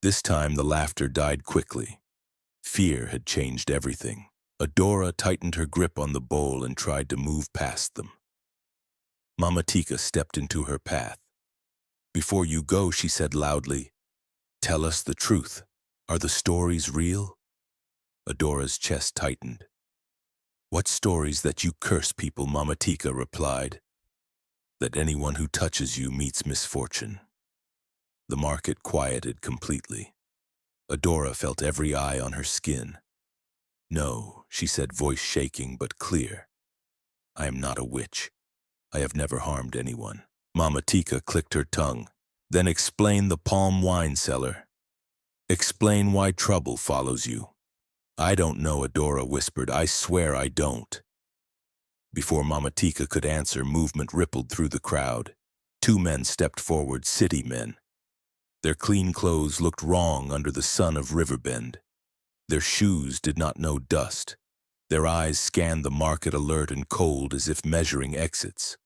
This time the laughter died quickly. Fear had changed everything. Adora tightened her grip on the bowl and tried to move past them. Mama Tika stepped into her path. "Before you go," she said loudly, "tell us the truth. Are the stories real?" Adora's chest tightened. "What stories? That you curse people," Mama Tika replied. "That anyone who touches you meets misfortune." The market quieted completely. Adora felt every eye on her skin. "No," she said, voice shaking but clear. "I am not a witch. I have never harmed anyone." Mama Tika clicked her tongue. "Then explain the palm wine cellar. Explain why trouble follows you." "I don't know," Adora whispered. "I swear I don't." Before Mama Tika could answer, movement rippled through the crowd. Two men stepped forward, city men. Their clean clothes looked wrong under the sun of Riverbend. Their shoes did not know dust. Their eyes scanned the market, alert and cold, as if measuring exits.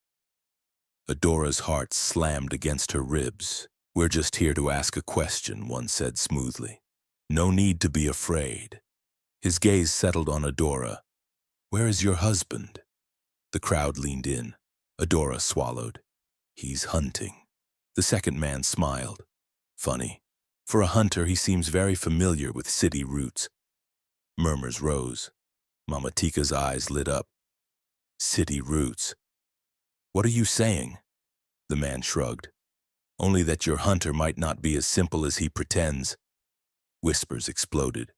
Adora's heart slammed against her ribs. "We're just here to ask a question," one said smoothly. "No need to be afraid." His gaze settled on Adora. "Where is your husband?" The crowd leaned in. Adora swallowed. "He's hunting." The second man smiled. "Funny. For a hunter, he seems very familiar with city roots." Murmurs rose. Mama Tika's eyes lit up. "City roots. What are you saying?" The man shrugged. "Only that your hunter might not be as simple as he pretends." Whispers exploded.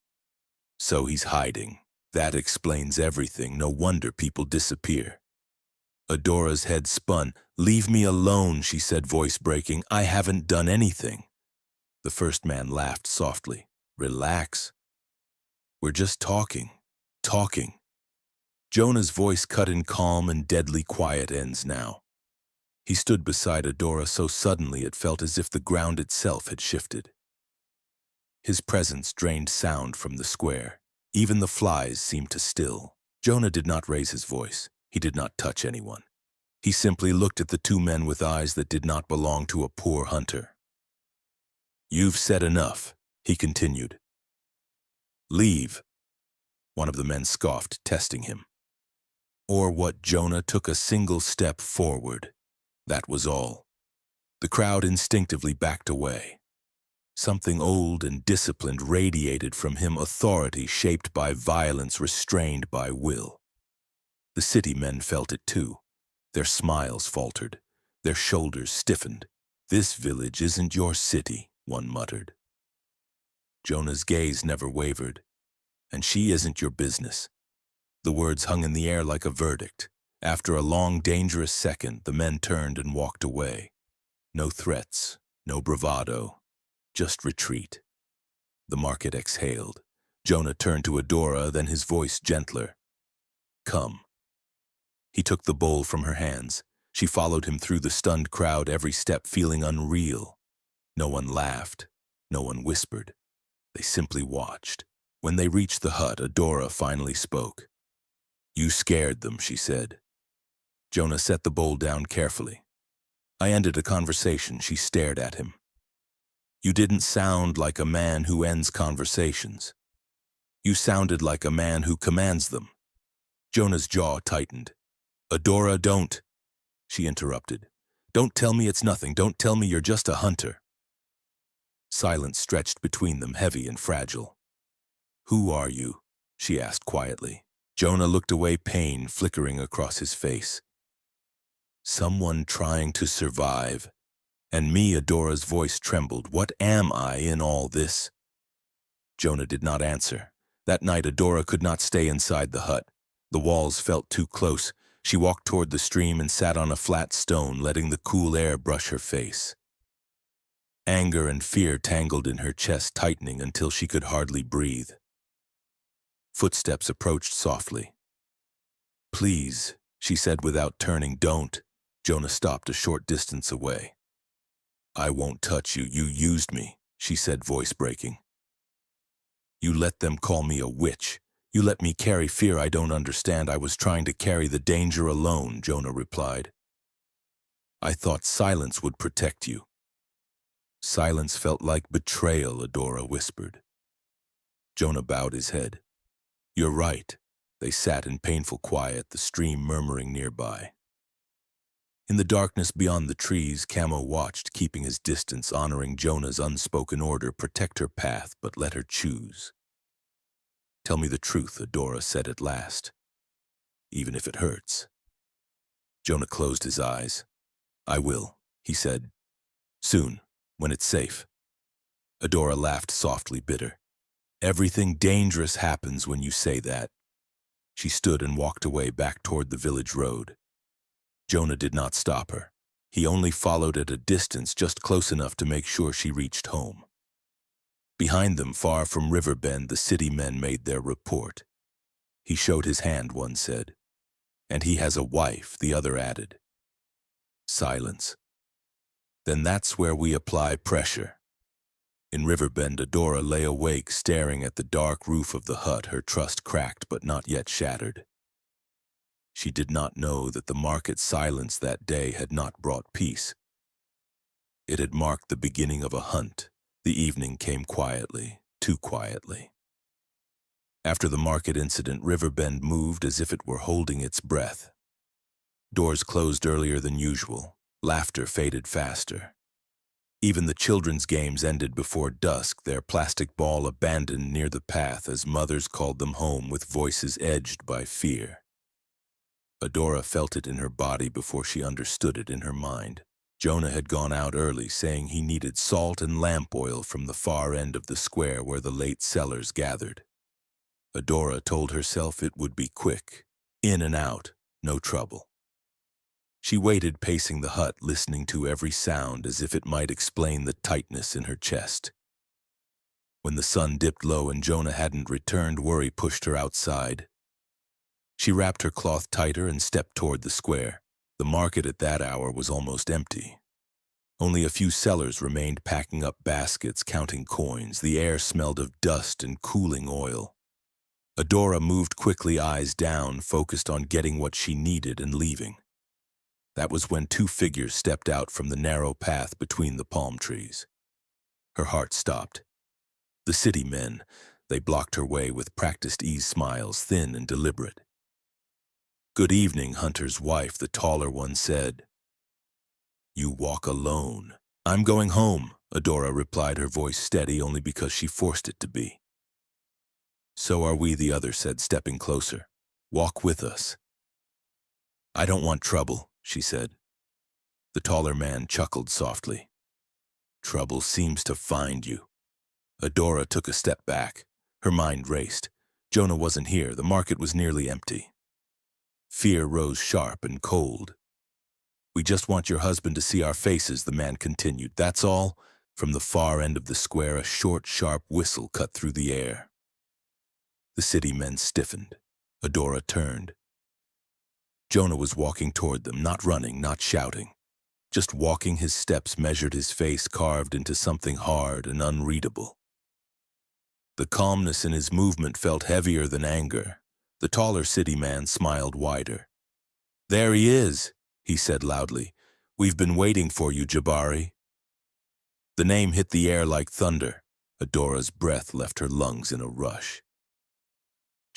"So he's hiding. That explains everything. No wonder people disappear." Adora's head spun. "Leave me alone," she said, voice breaking. "I haven't done anything." The first man laughed softly. "Relax. We're just talking. Talking." Jonah's voice cut in calm and deadly quiet. "Ends now." He stood beside Adora so suddenly it felt as if the ground itself had shifted. His presence drained sound from the square. Even the flies seemed to still. Jonah did not raise his voice. He did not touch anyone. He simply looked at the two men with eyes that did not belong to a poor hunter. "You've said enough," he continued. "Leave." One of the men scoffed, testing him. Or what? Jonah took a single step forward. That was all. The crowd instinctively backed away. Something old and disciplined radiated from him, authority shaped by violence, restrained by will. The city men felt it too. Their smiles faltered. Their shoulders stiffened. "This village isn't your city," one muttered. Jonah's gaze never wavered. "And she isn't your business." The words hung in the air like a verdict. After a long, dangerous second, the men turned and walked away. No threats, no bravado, just retreat. The market exhaled. Jonah turned to Adora, then his voice gentler. "Come." He took the bowl from her hands. She followed him through the stunned crowd, every step feeling unreal. No one laughed. No one whispered. They simply watched. When they reached the hut, Adora finally spoke. "You scared them," she said. Jonah set the bowl down carefully. "I ended a conversation." She stared at him. "You didn't sound like a man who ends conversations. You sounded like a man who commands them." Jonah's jaw tightened. "Adora, don't," she interrupted. "Don't tell me it's nothing. Don't tell me you're just a hunter." Silence stretched between them, heavy and fragile. "Who are you?" she asked quietly. Jonah looked away, pain flickering across his face. "Someone trying to survive." "And me," Adora's voice trembled. "What am I in all this?" Jonah did not answer. That night, Adora could not stay inside the hut. The walls felt too close. She walked toward the stream and sat on a flat stone, letting the cool air brush her face. Anger and fear tangled in her chest, tightening until she could hardly breathe. Footsteps approached softly. "Please," she said without turning. "Don't." Jonah stopped a short distance away. "I won't touch you. You used me," she said, voice breaking. "You let them call me a witch. You let me carry fear I don't understand. I was trying to carry the danger alone," Jonah replied. "I thought silence would protect you." "Silence felt like betrayal," Adora whispered. Jonah bowed his head. "You're right." They sat in painful quiet, the stream murmuring nearby. In the darkness beyond the trees, Camo watched, keeping his distance, honoring Jonah's unspoken order. Protect her path, but let her choose. "Tell me the truth," Adora said at last. "Even if it hurts." Jonah closed his eyes. "I will," he said. "Soon, when it's safe." Adora laughed softly, bitter. "Everything dangerous happens when you say that." She stood and walked away, back toward the village road. Jonah did not stop her. He only followed at a distance, just close enough to make sure she reached home. Behind them, far from Riverbend, the city men made their report. "He showed his hand," one said. "And he has a wife," the other added. Silence. "Then that's where we apply pressure." In Riverbend, Adora lay awake, staring at the dark roof of the hut, her trust cracked but not yet shattered. She did not know that the market silence that day had not brought peace. It had marked the beginning of a hunt. The evening came quietly, too quietly. After the market incident, Riverbend moved as if it were holding its breath. Doors closed earlier than usual. Laughter faded faster. Even the children's games ended before dusk, their plastic ball abandoned near the path as mothers called them home with voices edged by fear. Adora felt it in her body before she understood it in her mind. Jonah had gone out early, saying he needed salt and lamp oil from the far end of the square where the late sellers gathered. Adora told herself it would be quick. In and out, no trouble. She waited, pacing the hut, listening to every sound as if it might explain the tightness in her chest. When the sun dipped low and Jonah hadn't returned, worry pushed her outside. She wrapped her cloth tighter and stepped toward the square. The market at that hour was almost empty. Only a few sellers remained, packing up baskets, counting coins. The air smelled of dust and cooling oil. Adora moved quickly, eyes down, focused on getting what she needed and leaving. That was when two figures stepped out from the narrow path between the palm trees. Her heart stopped. The city men. They blocked her way with practiced ease smiles, thin and deliberate. "Good evening, Hunter's wife," the taller one said. "You walk alone," I'm going home, Adora replied, her voice steady only because she forced it to be. So are we, the other said, stepping closer. Walk with us. I don't want trouble, she said. The taller man chuckled softly. Trouble seems to find you. Adora took a step back. Her mind raced. Jonah wasn't here. The market was nearly empty. Fear rose sharp and cold. We just want your husband to see our faces, the man continued. That's all. From the far end of the square, a short, sharp whistle cut through the air. The city men stiffened. Adora turned. Jonah was walking toward them, not running, not shouting. Just walking. His steps measured, his face carved into something hard and unreadable. The calmness in his movement felt heavier than anger. The taller city man smiled wider. There he is, he said loudly. We've been waiting for you, Jabari. The name hit the air like thunder. Adora's breath left her lungs in a rush.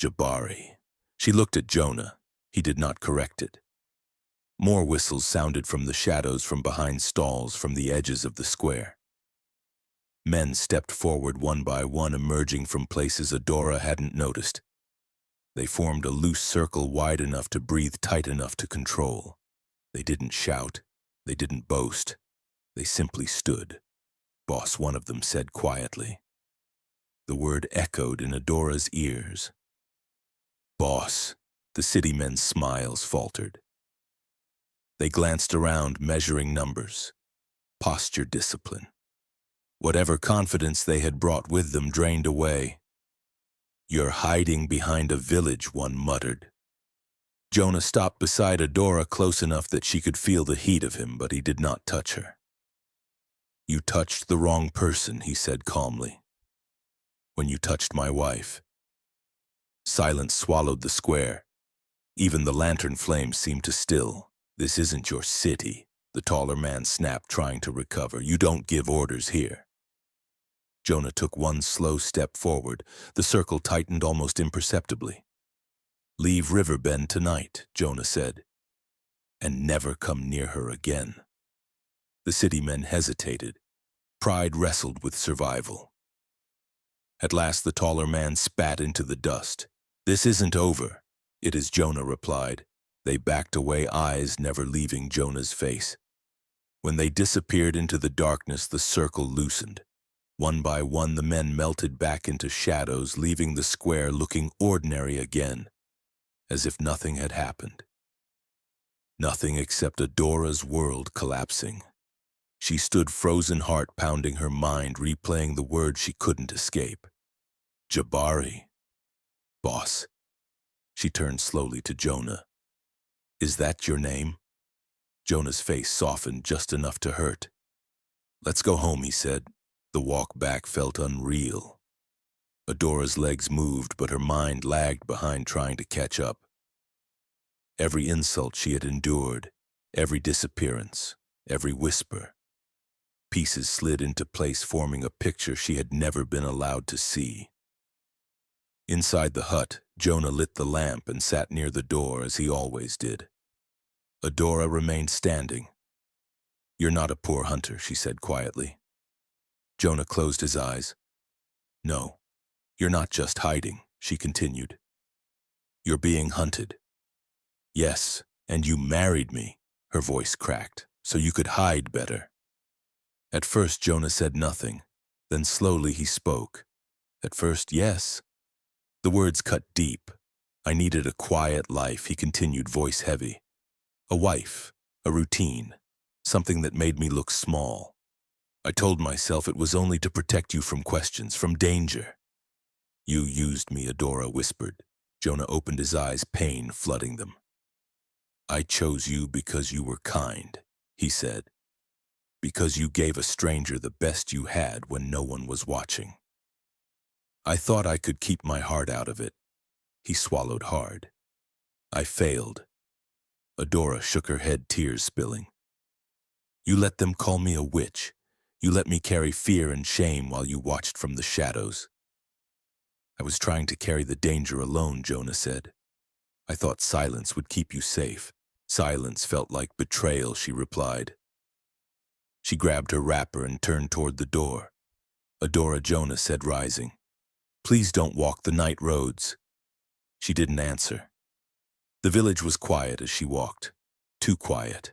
Jabari. She looked at Jonah. He did not correct it. More whistles sounded from the shadows, from behind stalls, from the edges of the square. Men stepped forward one by one, emerging from places Adora hadn't noticed. They formed a loose circle wide enough to breathe, tight enough to control. They didn't shout. They didn't boast. They simply stood. Boss, one of them said quietly. The word echoed in Adora's ears. Boss. The city men's smiles faltered. They glanced around, measuring numbers. Posture, discipline. Whatever confidence they had brought with them drained away. You're hiding behind a village, one muttered. Jonah stopped beside Adora, close enough that she could feel the heat of him, but he did not touch her. You touched the wrong person, he said calmly. When you touched my wife. Silence swallowed the square. Even the lantern flames seemed to still. This isn't your city, the taller man snapped, trying to recover. You don't give orders here. Jonah took one slow step forward. The circle tightened almost imperceptibly. Leave Riverbend tonight, Jonah said, and never come near her again. The city men hesitated. Pride wrestled with survival. At last the taller man spat into the dust. This isn't over. It is, Jonah replied. They backed away, eyes never leaving Jonah's face. When they disappeared into the darkness, the circle loosened. One by one, the men melted back into shadows, leaving the square looking ordinary again, as if nothing had happened. Nothing except Adora's world collapsing. She stood, frozen, heart pounding, her mind replaying the words she couldn't escape. Jabari. Boss. She turned slowly to Jonah. Is that your name? Jonah's face softened just enough to hurt. Let's go home, he said. The walk back felt unreal. Adora's legs moved, but her mind lagged behind, trying to catch up. Every insult she had endured, every disappearance, every whisper. Pieces slid into place, forming a picture she had never been allowed to see. Inside the hut, Jonah lit the lamp and sat near the door as he always did. Adora remained standing. You're not a poor hunter, she said quietly. Jonah closed his eyes. No, you're not just hiding, she continued. You're being hunted. Yes, and you married me, her voice cracked, so you could hide better. At first Jonah said nothing, then slowly he spoke. At first, yes. The words cut deep. I needed a quiet life, he continued, voice heavy. A wife, a routine, something that made me look small. I told myself it was only to protect you from questions, from danger. You used me, Adora whispered. Jonah opened his eyes, pain flooding them. I chose you because you were kind, he said. Because you gave a stranger the best you had when no one was watching. I thought I could keep my heart out of it. He swallowed hard. I failed. Adora shook her head, tears spilling. You let them call me a witch. You let me carry fear and shame while you watched from the shadows. I was trying to carry the danger alone, Jonah said. I thought silence would keep you safe. Silence felt like betrayal, she replied. She grabbed her wrapper and turned toward the door. Adora, Jonah said, rising. Please don't walk the night roads. She didn't answer. The village was quiet as she walked. Too quiet.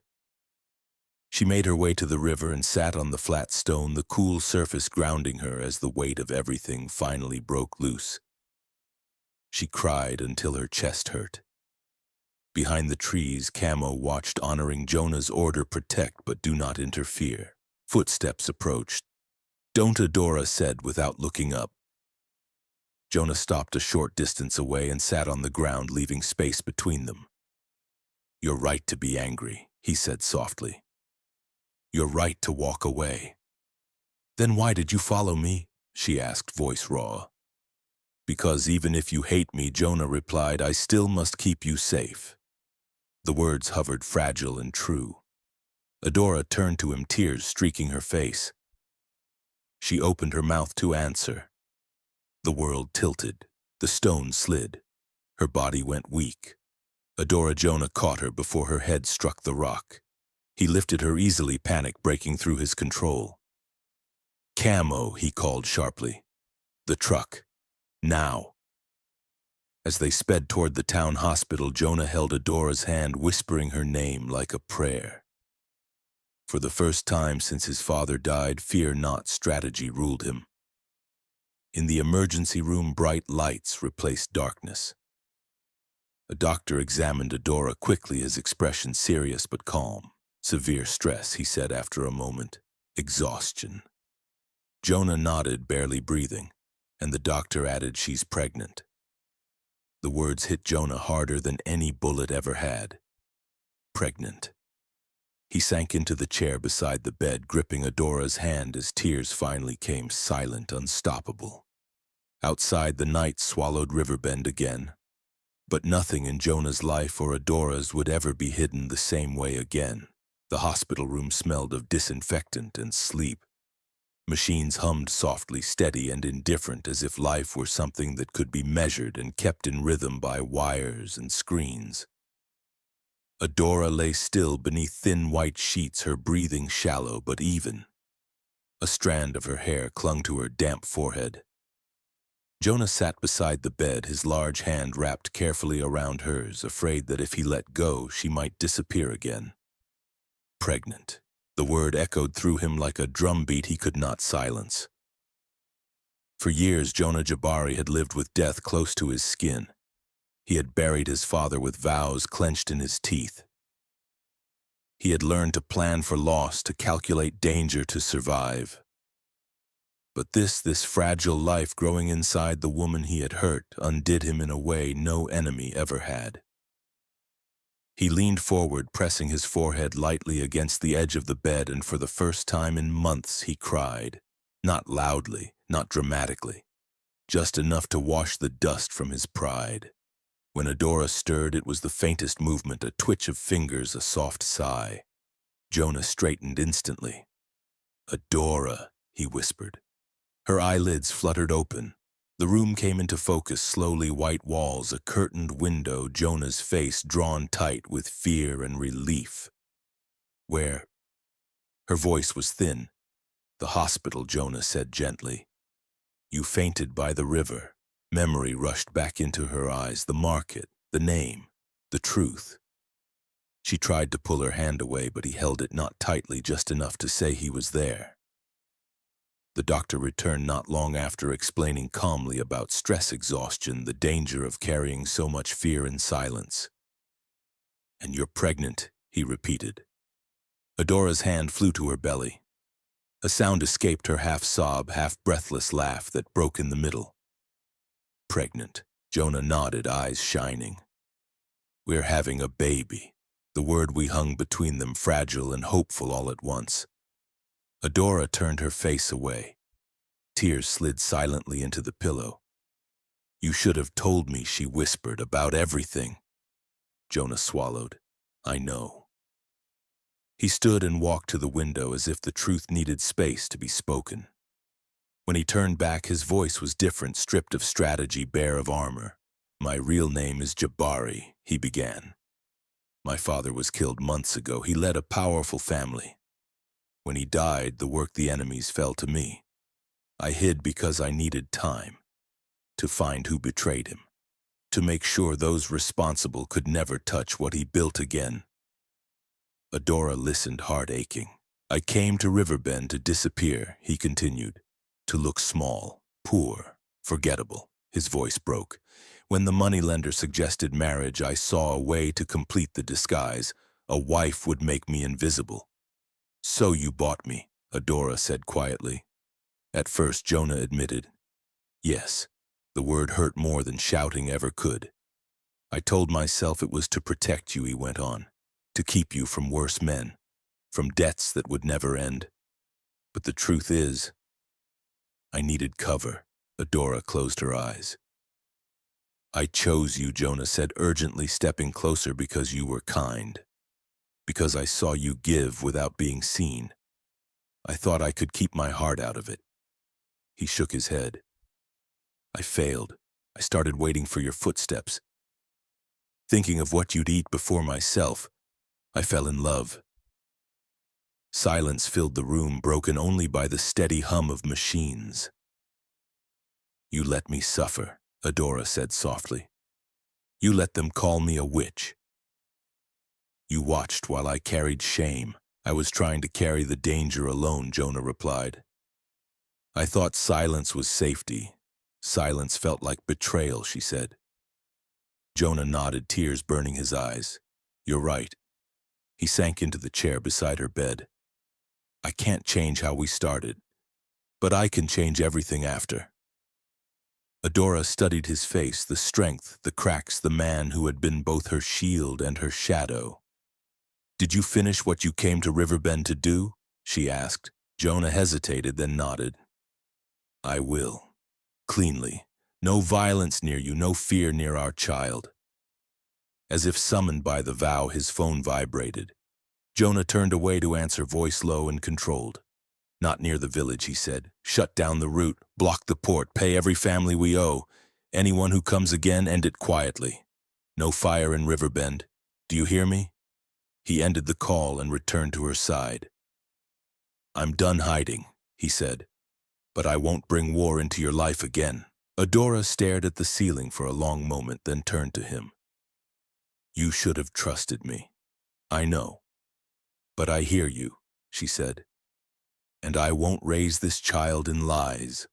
She made her way to the river and sat on the flat stone, the cool surface grounding her as the weight of everything finally broke loose. She cried until her chest hurt. Behind the trees, Camo watched, honoring Jonah's order: protect but do not interfere. Footsteps approached. Don't, Adora said without looking up. Jonah stopped a short distance away and sat on the ground, leaving space between them. You're right to be angry, he said softly. You're right to walk away. Then why did you follow me? She asked, voice raw. Because even if you hate me, Jonah replied, I still must keep you safe. The words hovered, fragile and true. Adora turned to him, tears streaking her face. She opened her mouth to answer. The world tilted. The stone slid. Her body went weak. Adora, Jonah caught her before her head struck the rock. He lifted her easily, panic breaking through his control. Camo, he called sharply. The truck. Now. As they sped toward the town hospital, Jonah held Adora's hand, whispering her name like a prayer. For the first time since his father died, fear not strategy ruled him. In the emergency room, bright lights replaced darkness. A doctor examined Adora quickly, his expression serious but calm. Severe stress, he said after a moment. Exhaustion. Jonah nodded, barely breathing, and the doctor added, she's pregnant. The words hit Jonah harder than any bullet ever had. Pregnant. He sank into the chair beside the bed, gripping Adora's hand as tears finally came, silent, unstoppable. Outside, the night swallowed Riverbend again. But nothing in Jonah's life or Adora's would ever be hidden the same way again. The hospital room smelled of disinfectant and sleep. Machines hummed softly, steady and indifferent, as if life were something that could be measured and kept in rhythm by wires and screens. Adora lay still beneath thin white sheets, her breathing shallow but even. A strand of her hair clung to her damp forehead. Jonah sat beside the bed, his large hand wrapped carefully around hers, afraid that if he let go, she might disappear again. Pregnant. The word echoed through him like a drumbeat he could not silence. For years, Jonah Jabari had lived with death close to his skin. He had buried his father with vows clenched in his teeth. He had learned to plan for loss, to calculate danger, to survive. But this fragile life growing inside the woman he had hurt undid him in a way no enemy ever had. He leaned forward, pressing his forehead lightly against the edge of the bed, and for the first time in months he cried. Not loudly, not dramatically, just enough to wash the dust from his pride. When Adora stirred, it was the faintest movement, a twitch of fingers, a soft sigh. Jonah straightened instantly. Adora, he whispered. Her eyelids fluttered open. The room came into focus, slowly, white walls, a curtained window, Jonah's face drawn tight with fear and relief. Where? Her voice was thin. The hospital, Jonah said gently. You fainted by the river. Memory rushed back into her eyes, the market, the name, the truth. She tried to pull her hand away, but he held it not tightly, just enough to say he was there. The doctor returned not long after, explaining calmly about stress exhaustion, the danger of carrying so much fear in silence. And you're pregnant, he repeated. Adora's hand flew to her belly. A sound escaped her, half-sob, half-breathless laugh that broke in the middle. Pregnant, Jonah nodded, eyes shining. We're having a baby, the word we hung between them, fragile and hopeful all at once. Adora turned her face away. Tears slid silently into the pillow. You should have told me, she whispered, about everything. Jonah swallowed. I know. He stood and walked to the window as if the truth needed space to be spoken. When he turned back, his voice was different, stripped of strategy, bare of armor. My real name is Jabari, he began. My father was killed months ago. He led a powerful family. When he died, the work the enemies fell to me. I hid because I needed time to find who betrayed him, to make sure those responsible could never touch what he built again. Adora listened, heart aching. I came to Riverbend to disappear, he continued, to look small, poor, forgettable. His voice broke. When the moneylender suggested marriage, I saw a way to complete the disguise. A wife would make me invisible. So you bought me, Adora said quietly. At first, Jonah admitted. Yes, the word hurt more than shouting ever could. I told myself it was to protect you, he went on, to keep you from worse men, from debts that would never end. But the truth is, I needed cover. Adora closed her eyes. I chose you, Jonah said urgently, stepping closer, because you were kind. Because I saw you give without being seen. I thought I could keep my heart out of it. He shook his head. I failed. I started waiting for your footsteps. Thinking of what you'd eat before myself, I fell in love. Silence filled the room, broken only by the steady hum of machines. You let me suffer, Adora said softly. You let them call me a witch. You watched while I carried shame. I was trying to carry the danger alone, Jonah replied. I thought silence was safety. Silence felt like betrayal, she said. Jonah nodded, tears burning his eyes. You're right. He sank into the chair beside her bed. I can't change how we started, but I can change everything after. Adora studied his face, the strength, the cracks, the man who had been both her shield and her shadow. Did you finish what you came to Riverbend to do? She asked. Jonah hesitated, then nodded. I will. Cleanly. No violence near you, no fear near our child. As if summoned by the vow, his phone vibrated. Jonah turned away to answer, voice low and controlled. Not near the village, he said. Shut down the route, block the port, pay every family we owe. Anyone who comes again, end it quietly. No fire in Riverbend. Do you hear me? He ended the call and returned to her side. I'm done hiding, he said, but I won't bring war into your life again. Adora stared at the ceiling for a long moment, then turned to him. You should have trusted me. I know. But I hear you, she said. And I won't raise this child in lies.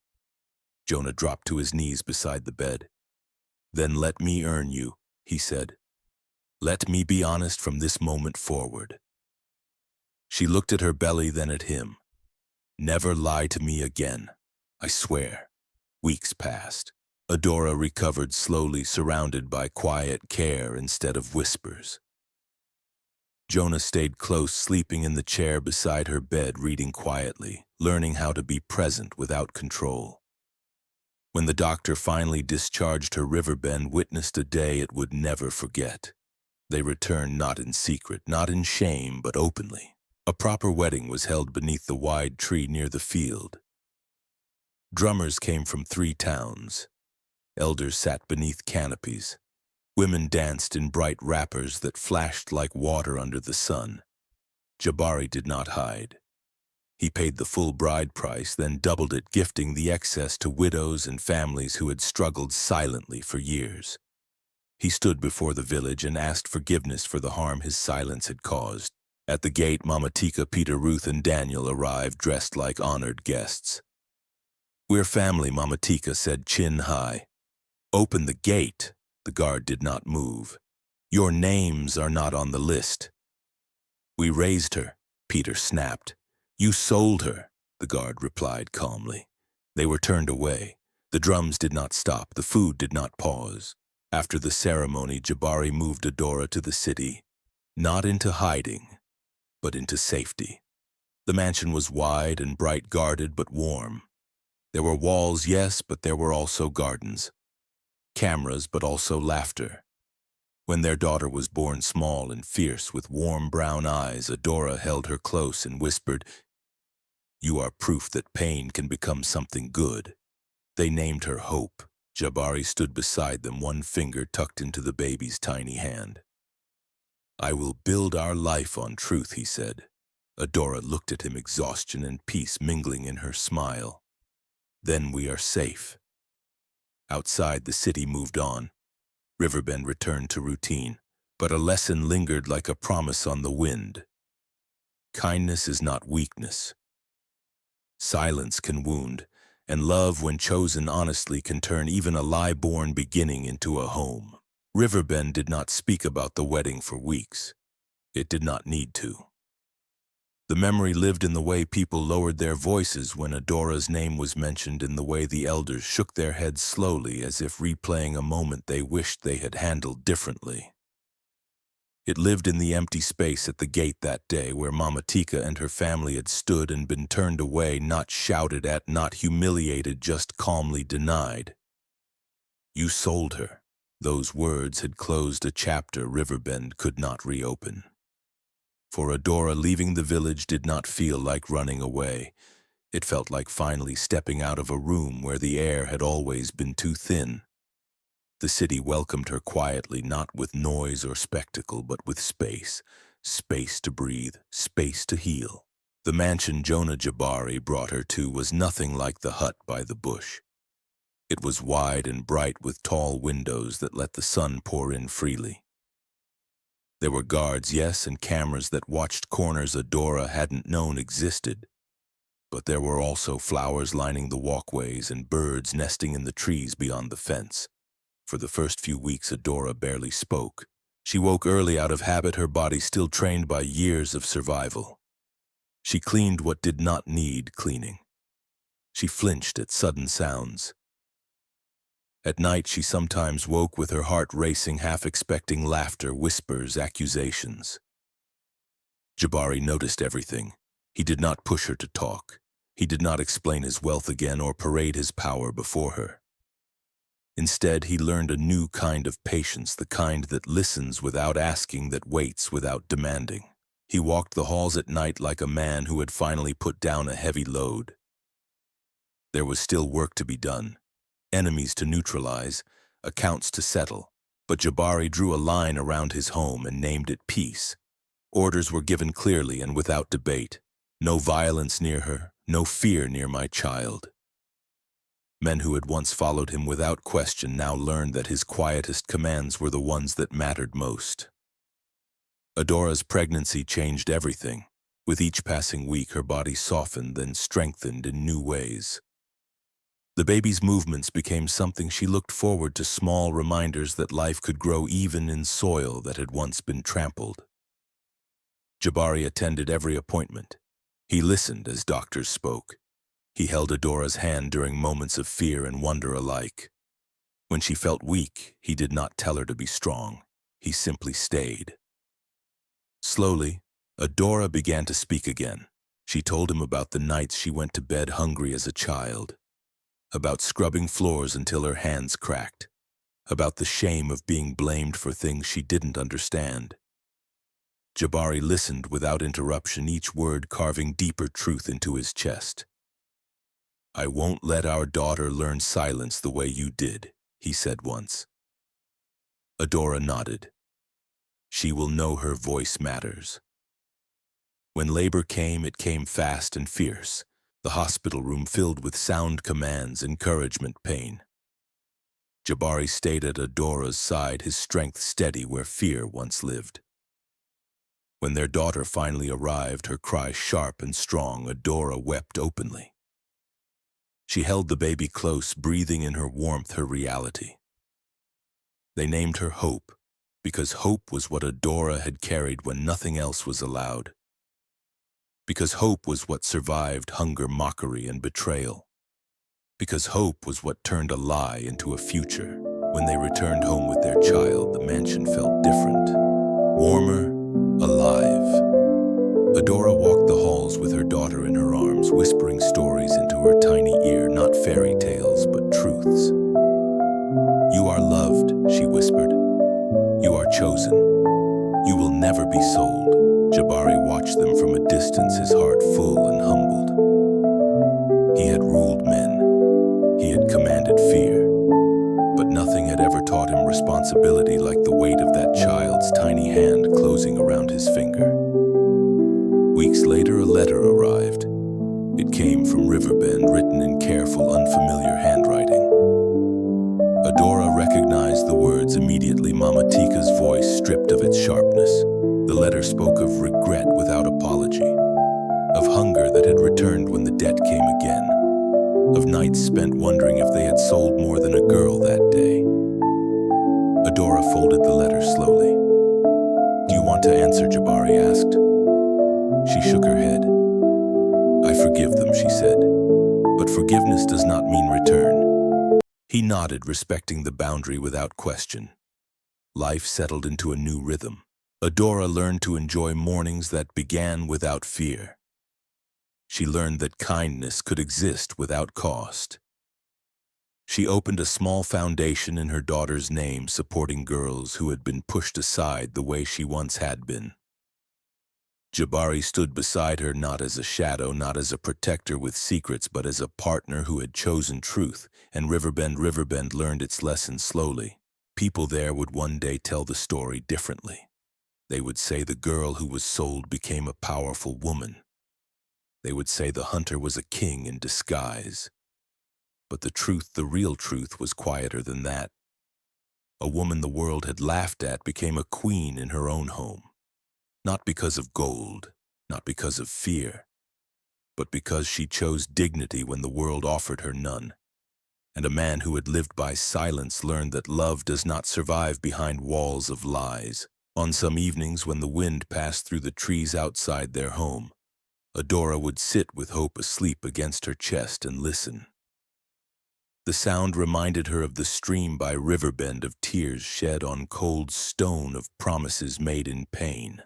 Jonah dropped to his knees beside the bed. Then let me earn you, he said. Let me be honest from this moment forward. She looked at her belly, then at him. Never lie to me again, I swear. Weeks passed. Adora recovered slowly, surrounded by quiet care instead of whispers. Jonah stayed close, sleeping in the chair beside her bed, reading quietly, learning how to be present without control. When the doctor finally discharged her, Riverbend witnessed a day it would never forget. They returned not in secret, not in shame, but openly. A proper wedding was held beneath the wide tree near the field. Drummers came from 3 towns. Elders sat beneath canopies. Women danced in bright wrappers that flashed like water under the sun. Jabari did not hide. He paid the full bride price, then doubled it, gifting the excess to widows and families who had struggled silently for years. He stood before the village and asked forgiveness for the harm his silence had caused. At the gate, Mama Tika, Peter, Ruth, and Daniel arrived, dressed like honored guests. We're family, Mama Tika said, chin high. Open the gate. The guard did not move. Your names are not on the list. We raised her, Peter snapped. You sold her, the guard replied calmly. They were turned away. The drums did not stop. The food did not pause. After the ceremony, Jabari moved Adora to the city, not into hiding, but into safety. The mansion was wide and bright, guarded but warm. There were walls, yes, but there were also gardens. Cameras, but also laughter. When their daughter was born, small and fierce, with warm brown eyes, Adora held her close and whispered, You are proof that pain can become something good. They named her Hope. Jabari stood beside them, one finger tucked into the baby's tiny hand. I will build our life on truth, he said. Adora looked at him, exhaustion and peace mingling in her smile. Then we are safe. Outside, the city moved on. Riverbend returned to routine, but a lesson lingered like a promise on the wind. Kindness is not weakness. Silence can wound, and love, when chosen honestly, can turn even a lie-born beginning into a home. Riverbend did not speak about the wedding for weeks. It did not need to. The memory lived in the way people lowered their voices when Adora's name was mentioned, in the way the elders shook their heads slowly as if replaying a moment they wished they had handled differently. It lived in the empty space at the gate that day, where Mama Tika and her family had stood and been turned away, not shouted at, not humiliated, just calmly denied. "You sold her." Those words had closed a chapter Riverbend could not reopen. For Adora, leaving the village did not feel like running away. It felt like finally stepping out of a room where the air had always been too thin. The city welcomed her quietly, not with noise or spectacle, but with space. Space to breathe, space to heal. The mansion Jonah Jabari brought her to was nothing like the hut by the bush. It was wide and bright, with tall windows that let the sun pour in freely. There were guards, yes, and cameras that watched corners Adora hadn't known existed. But there were also flowers lining the walkways and birds nesting in the trees beyond the fence. For the first few weeks, Adora barely spoke. She woke early out of habit, her body still trained by years of survival. She cleaned what did not need cleaning. She flinched at sudden sounds. At night, she sometimes woke with her heart racing, half expecting laughter, whispers, accusations. Jabari noticed everything. He did not push her to talk. He did not explain his wealth again or parade his power before her. Instead, he learned a new kind of patience, the kind that listens without asking, that waits without demanding. He walked the halls at night like a man who had finally put down a heavy load. There was still work to be done, enemies to neutralize, accounts to settle, but Jabari drew a line around his home and named it peace. Orders were given clearly and without debate. No violence near her, no fear near my child. Men who had once followed him without question now learned that his quietest commands were the ones that mattered most. Adora's pregnancy changed everything. With each passing week, her body softened, then strengthened in new ways. The baby's movements became something she looked forward to, small reminders that life could grow even in soil that had once been trampled. Jabari attended every appointment. He listened as doctors spoke. He held Adora's hand during moments of fear and wonder alike. When she felt weak, he did not tell her to be strong. He simply stayed. Slowly, Adora began to speak again. She told him about the nights she went to bed hungry as a child, about scrubbing floors until her hands cracked, about the shame of being blamed for things she didn't understand. Jabari listened without interruption, each word carving deeper truth into his chest. "I won't let our daughter learn silence the way you did," he said once. Adora nodded. She will know her voice matters. When labor came, it came fast and fierce. The hospital room filled with sound commands, encouragement, pain. Jabari stayed at Adora's side, his strength steady where fear once lived. When their daughter finally arrived, her cry sharp and strong, Adora wept openly. She held the baby close, breathing in her warmth, her reality. They named her Hope, because hope was what Adora had carried when nothing else was allowed. Because hope was what survived hunger, mockery, and betrayal. Because hope was what turned a lie into a future. When they returned home with their child, the mansion felt different. Warmer, alive. Adora walked the halls with her daughter in her arms, whispering stories into her tiny ear, not fairy tales, but truths. "You are loved," she whispered. "You are chosen. You will never be sold." Jabari watched them from a distance, his heart full and humbled. He had ruled men. He had commanded fear. But nothing had ever taught him responsibility like the weight of that child's tiny hand closing around his finger. Weeks later, Riverbend written in careful, unfamiliar handwriting. Adora recognized the words immediately, Mama Tika's voice stripped of its sharpness. The letter spoke of regret without apology, of hunger that had returned when the debt came again, of nights spent wondering if they had sold more than a girl that day. Adora folded the letter slowly. "Do you want to answer?" Jabari asked. She shook her head. "I forgive them," she said, "but forgiveness does not mean return." He nodded, respecting the boundary without question. Life settled into a new rhythm. Adora learned to enjoy mornings that began without fear. She learned that kindness could exist without cost. She opened a small foundation in her daughter's name, supporting girls who had been pushed aside the way she once had been. Jabari stood beside her, not as a shadow, not as a protector with secrets, but as a partner who had chosen truth, and Riverbend learned its lesson slowly. People there would one day tell the story differently. They would say the girl who was sold became a powerful woman. They would say the hunter was a king in disguise. But the truth, the real truth, was quieter than that. A woman the world had laughed at became a queen in her own home. Not because of gold, not because of fear, but because she chose dignity when the world offered her none. And a man who had lived by silence learned that love does not survive behind walls of lies. On some evenings when the wind passed through the trees outside their home, Adora would sit with hope asleep against her chest and listen. The sound reminded her of the stream by Riverbend, of tears shed on cold stone, of promises made in pain.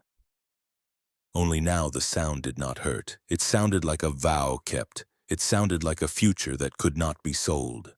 Only now the sound did not hurt. It sounded like a vow kept. It sounded like a future that could not be sold.